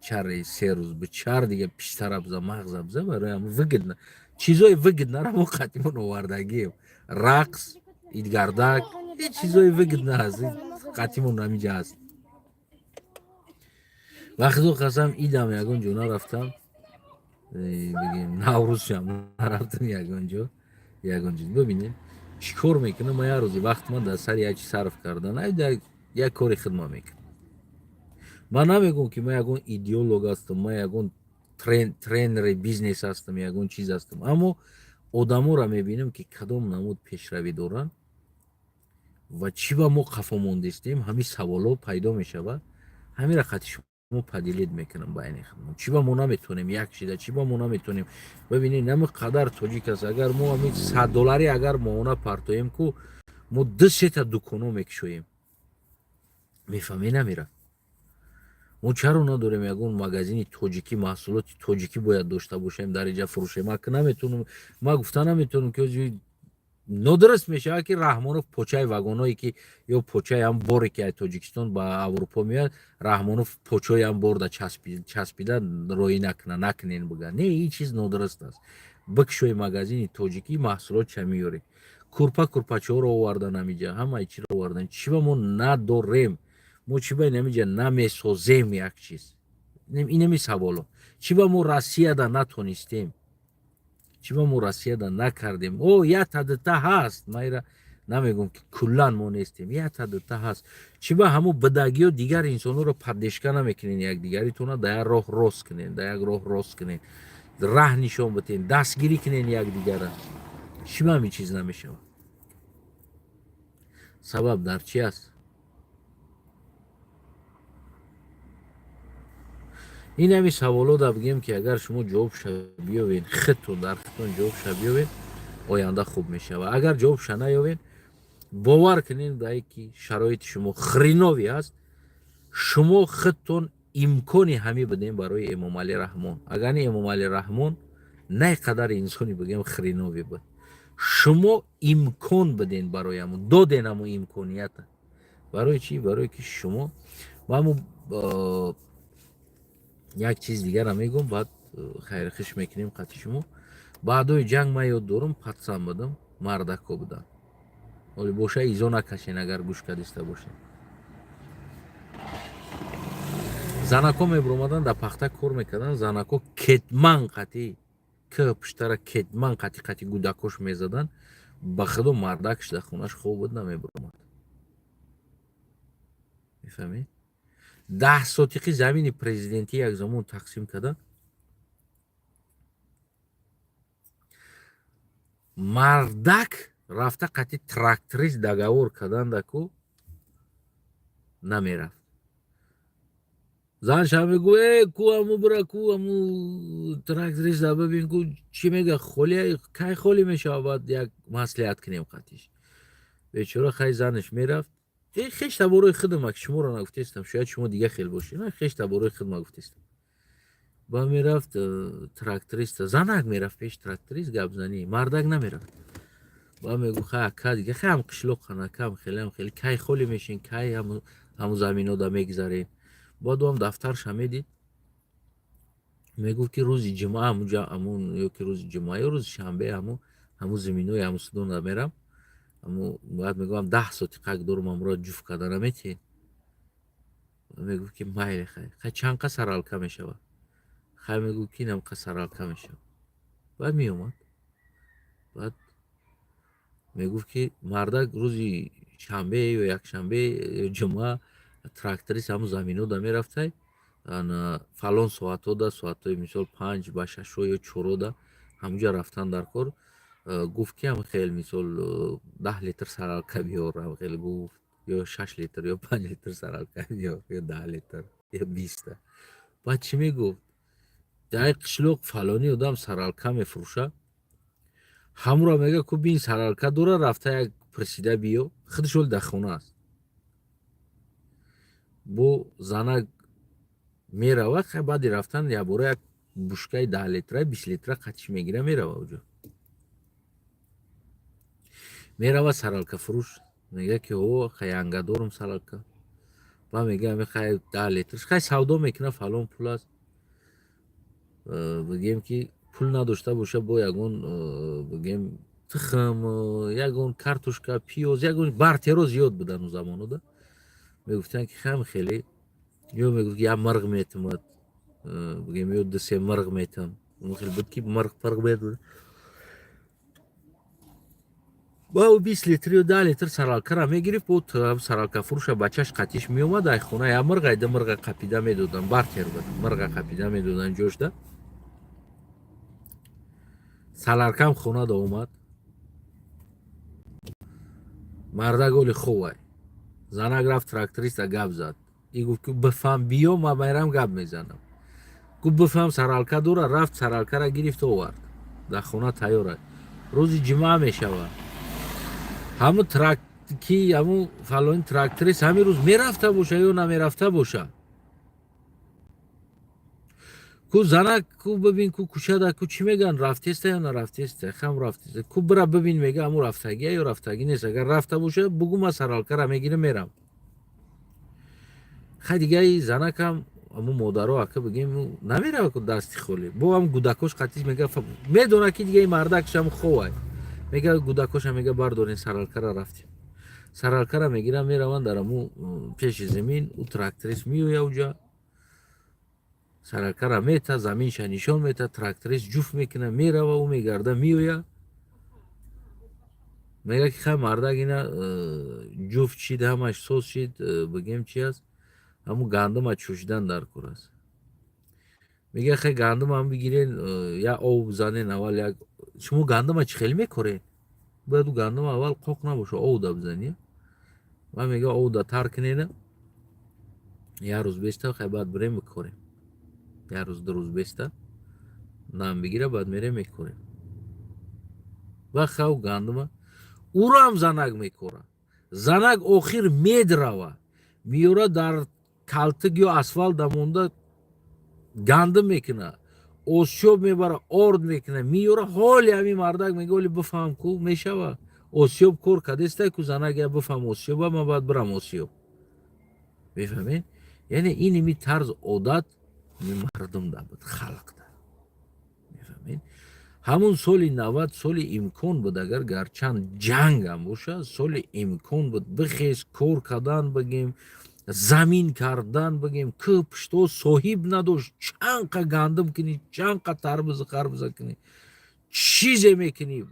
чари 3 рӯз бичар, дига пиштара бза, мағза бза, барои ҳам выгодно, чизои выгоднара мо қатъимон овардагем. Рақс, идгардак, чизои выгодно аст, қатъимон ҳамиҷа аст. ва худо қасам идам ягон ҷо нарафтам, бигем наврӯзшам нарафтам ягон ҷо. Бибинед чӣ кор мекунам, ман як рӯзи вақтман дар сари як чи сарф кардан, як кори хидмат мекунам. Ман намегӯм ки ман ягон идеолог ҳастам, ман ягон тренери бизнес ҳастам, ягон чиз ҳастам, аммо одаморо мебинам ки кадом намуд пешравӣ доранд ва чӣ ба мо қафо мондистем, ҳамин саволо пайдо мешавад, ҳамира хати шумо падилид мекунам байни худам. Чӣ ба мо наметонем як шида, чӣ ба мо наметонем. Бибинед нами қадар тоҷик аст, агар мо ҳамин $100 агар моҳона партоем ку мо 2-3 дуконо мекушоем. мефаҳмӣ намира? мо чаро надорем ягон магазини тоҷикӣ, маҳсулоти тоҷикӣ бояд дошта бошем дар инҷа фурӯшем. Наметонам, ман гуфта наметонам ки нодуруст мешавад ки Раҳмонов почаи вагоное ки ё почаи ҳам боре ки аз Тоҷикистон ба Аврупо меояд, Раҳмонов почаи ҳам борда часпида роӣ накунен бигӯяд. Не, ин чиз нодуруст аст. Бикушои магазини тоҷикӣ, маҳсулотша меёрем. Курпачаҳоро овардан ҳамиҷа, ҳамаи чиро овардан. Чӣ ба мо надорем? Мо чӣ ба ҳамиҷа намесозем як чиз? Инами саволо. Чӣ ба мо Россияда натонистем? чӣ ба мо Россияда накардем? Ята дута ҳаст. Ман ира намегӯм ки куллан мо нестем. Ята дута ҳаст. Чӣ ба ҳамо бидагиҳо дигар инсонҳоро паддешка намекунен, якдигаритона да як роҳ рост кунен, да як роҳ рост кунен, раҳ нишон битен, дастгирӣ кунен якдигара. чӣ ба ҳамин чиз намешавад? сабаб дар чӣ аст? ин ҳами саволода бигем ки агар шумо ҷавобша биёвед, худтон дар худтон ҷавобша биёвед, оянда хуб мешавад. агар ҷавобша наёвед, бовар кунед ба ин ки шароити шумо хреновӣ аст, шумо худтон имкони ҳамӣ бидем барои Эмомалӣ Раҳмон. агар не Эмомалӣ Раҳмон на ин қадар инсони бигем хреновӣ буд. шумо имкон биден барои ҳамон, доден ҳамон имконията. барои чӣ? Барое ки шумо як чиз дигарам мегӯм, баъд хайрихиш мекунем қати шумо. баъдои ҷанг ман ёд дорам, патсам будам, мардако будам. оли боша изо накашен, агар гӯшкадиста бошед. занако мебиромадан дар пахта кор мекардан, занако кетман қатӣ пуштара кетман қатӣ гӯдакош мезадан, ба худо мардакш дар хонаш хоб буд намебиромад. мефаҳмед? 10 сотиқи замини президентӣ як замон тақсим карда, мардак рафта қатӣ тракторист договор кардандаку намерафт. занша мегӯ ку аму бира ку аму тракториста бибин ку чӣ мега холӣ, кай холӣ мешавад, баъд як маслиҳат кунем қатиш. бечора хай занаш мерафт, خیش تبارای خودم که شما را نگفتستم، شاید شما دیگه خیلی باشی، نه خیش تبارای خودم گفتستم. با میرفت تراکتوریست زنک میرفت پیش تراکتوریست گپ زنی، مردک نمیرفت. با میگو خیلی که دیگه خیلی هم قشلوق خانه کم خیلی کی خولی میشین کی همو زمینو دا میگذاریم. با دوام دفترش همه میگفت که روز جمعه همون یا که روز جمعه یا روز شنبه همو زمینوی همو سدون میرم. همو باید میگم 10 ساعت قک دورم امرا جفت کردن میتین. میگفت که مایل خیلی چند قصر حلقه میشود. خیلی میگفت که اینم قصر حلقه میشود. بعد میومد. بعد میگفت که مردک روزی شنبه یا یک شنبه یا جمعه تراکتوریست همو زمینو دا میرفته. فلان ساعتو دا ساعتوی مثال 5 با 6 یا 4 دا همونجا رفتن در کار. گفت که هم خیلی مثال 10 لیتر سرالکه بیار هم خیلی گفت یا 6 لیتر یا 5 لیتر سرالکه بیار یا 10 لیتر یا 20. بعد چی میگفت در قشلوق فلانی آدم سرالکه میفروشه. همون را میگه که بین سرالکه دوره رفته یک پرسیده بیو خودش ول در خونه است. بو زنک میروه خیلی بعدی رفتن یا بوره یک بشکه 10 لیتره 20 لیتره قطش میگیره میروه اوجا. میروه سرالکه فروش میگه که او خیلی انگه دارم سرالکه. با میگه همی خیلی 10 لیترش خیلی سودا میکنه فلان پول است. بگیم که پول نداشته باشه با یکون بگیم تخم یکون کارتوشکا پیوز یکون بارتیرو زیاد بودن اون زمانو ده. میگفتن که خیلی یا میگفت یا مرغ میتمد بگیم یا 2 مرغ میتم اون خیلی بود که مرغ فرق بید. با او 20 لیتر یا 10 لیتر سرالکه را میگرفت. بود سرالکه فروش بچهش قطیش میومد در خونه یا مرغ ایده مرغ قپیده میدودن بارتیر بود مرغ قپیده میدودن جوش ده. سرالکه هم خونه دا اومد. مرده گولی خوبه زنک رفت تراکتوریست گپ زد. ای گفت که بفهم بیا ما میرم گپ میزنم. گفت بفهم سرالکه دوره رفت سرالکه را گرفت و آورد در خونه تیاره. روز جمعه میشود همو تراکی همو فلان تراکتوریست همین روز میرفته باشه یا نمیرفته باشه. کو زنک کو ببین کو کوچه ده کو چی میگن رفتیسته یا نرفتیسته خم رفتیسته کو برا ببین میگه همو رفتگیه یا رفتگی نیست. اگر رفته باشه بگو ما سرالکه را میگیره میرم. خیلی دیگه زنک هم همو مادرها اکه بگیم نمیره که دستی خولی با هم گودکوش قطیش میگه میدونه که دیگه مردکش هم خوبه میگه گودکوش هم میگه بردارین سرالکه را رفتیم. سرالکه را میگیره میروان در همو پیش زمین او تراکتوریست میویه اوجا. سرالکه را میته زمینش نشان میته تراکتوریست جفت میکنه میره و او میگرده میویه. میگه که خیلی مردک اینا جفت شید همش سوز شید بگیم چی هست همو گندم ها چوشیدن در کور است. میگه خیلی گندم هم بگیرین یا او بزنین اول یک شما گندم ها چی خیلی میکورین باید او گندم اول قوق نباشه او دا بزنی و میگه او دا تر کنین یه روز بیسته خیلی باید بریم میکوریم یه روز 2 روز بیسته نام بگیره باید میریم میکوریم و خیلی گندم ها او را هم زنک میکوره. زنک آخیر میدروه میوره در کلتک یا اسفالت دمونده گندم میکنه آسیاب میبره آرد میکنه میوره حالی همی مردک میگه ولی بفهم کو میشوه آسیاب کور کدیسته که زنک یا بفهم آسیاب من باید برم آسیاب بفهمین. یعنی این می طرز عادت مردم ده بود خلق ده بفهمین. همون سال 90 سال امکان بود اگر گرچند جنگ هم باشه سال امکان بود بخیز کور کردن بگیم زمین کردن بگیم که پشتو صاحب نداشت چند که گندم کنی چند که تربز خربز کنی چیزی میکنی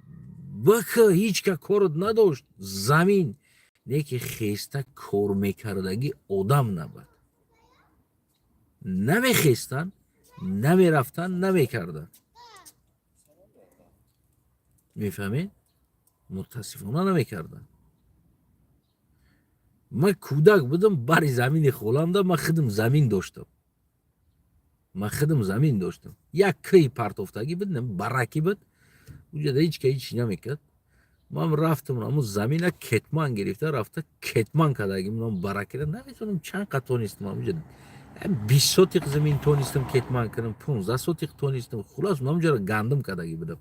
بکه هیچ که کارت نداشت زمین نیکی خیسته کار میکردگی آدم نبود نمیخیستن نمیرفتن نمیکردن میفهمین متاسفانه نمیکردن. من کودک بودم بر زمین خولنده من خودم زمین داشتم یک کی پرتافتگی بود برکی بود اونجا هیچ که هیچ نمیکرد من رفتم اون زمین کتمان گرفته رفته کتمان کردگی من برکه نمیتونم چند قطع تونستم اونجا 20 سوتیق زمین تونستم کتمان کنم 15 سوتیق تونستم خلاص من اونجا گندم کردگی بدم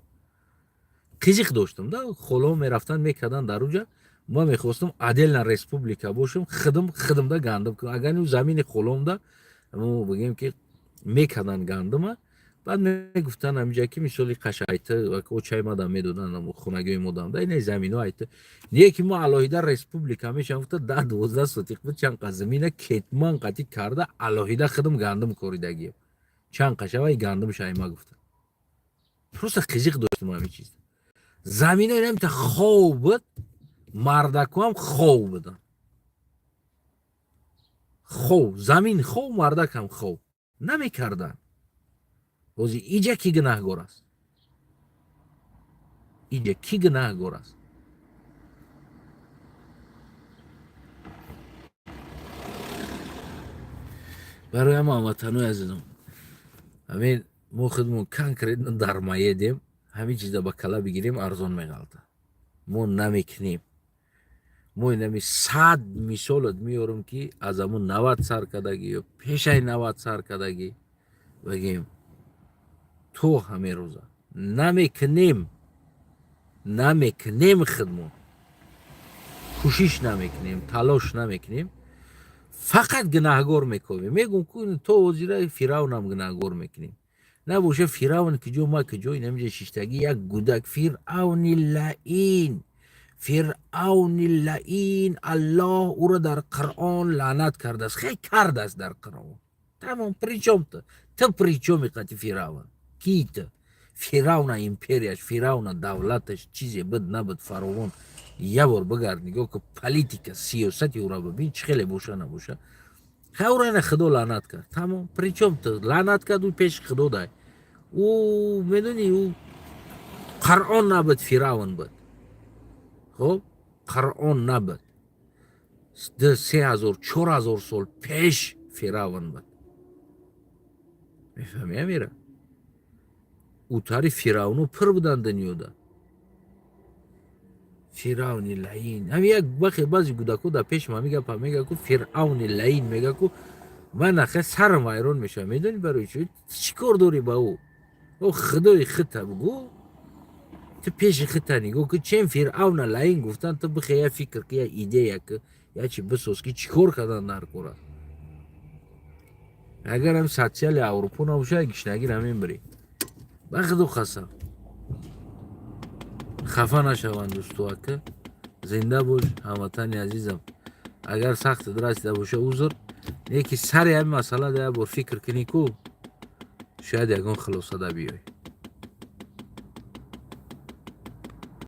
قیزیق داشتم دا خلوم میرفتن میکردن در اونجا ما میخواستم عدل رسپوبلیکا باشم خدم دا گندم کنم اگر اون زمین خلوم دا ما بگیم که میکردن گندم بعد میگفتن همینجا که مثالی قش ایته و که چای مادام میدادن خونگی مادام دا این زمینو ایته نیه که ما الهیده رسپوبلیکا میشم گفته 10-12 سوتیق بود چند قز زمینه کتمان قطی کرده الهیده خدم گندم کوریدگی چند قشه وای گندم شایما گفته پروسه قیزیق داشتم همین چیز زمینه اینم تا خوب بود مردکو هم خوب بودن خوب زمین خوب مردک هم خوب نمیکردن بازی ایجا کی گناهگار است ایجا کی گناهگار است برای ما هموطنو عزیزم همین ما خودمون کنکریت در مایه دیم همین چیزا با کلا بگیریم ارزان میغلطه ما نمیکنیم ما اینمی 100 مثالت میارم که از همون 90 سر کدگی یا پیشه 90 سر کدگی بگیم تو همه روزا نمیکنیم خدمون کوشش نمیکنیم تلاش نمیکنیم فقط گناهگار میکنیم میگم که تو وزیره فیراون هم گناهگار میکنیم نباشه فیراون که جو ما که جوی نمیشه شیشتگی یک گودک فرعون لعین الله او را در قرآن لعنت کرده است خیلی کرده است در قرآن تمام پریچم تو پریچم قطی فیراون کیت فیراون ایمپریاش فیراون دولتش چیزی بد نبد فراوان یه بار بگرد نگاه که پلیتیک سیاستی او را ببین چه خیلی باشه نباشه خوران خدا لعنت کرد تمام پریچم تو لعنت کرد و پیش خدا دای او میدونی او قرآن نبد فیراون بد خب قرآن نبد 3000-4000 سال پیش فیراون بود میفهمی امیره او تاری فیراونو پر بودن دنیادا فرعون لعین هم یک بخی بعضی گودکو در پیش ما میگه که فرعون لعین میگه که من نخه سرم ویران میشه میدونی برای چی کار داری با او خدای خطه بگو تو پیش خطه نگو که چین فرعون لعین گفتن تو بخی یه فکر که یه ایده که یا چی بسوز که چی کار کردن در کورا اگر هم ساتسیال اروپا نباشه گشنگیر همین بری بخدو خسا خفه نشوند دوستو که زنده باش هموطن عزیزم اگر سخت درست باشه اوزر یکی سری همین مسئله ده بار فکر کنی کو شاید یکان خلاصه ده بیای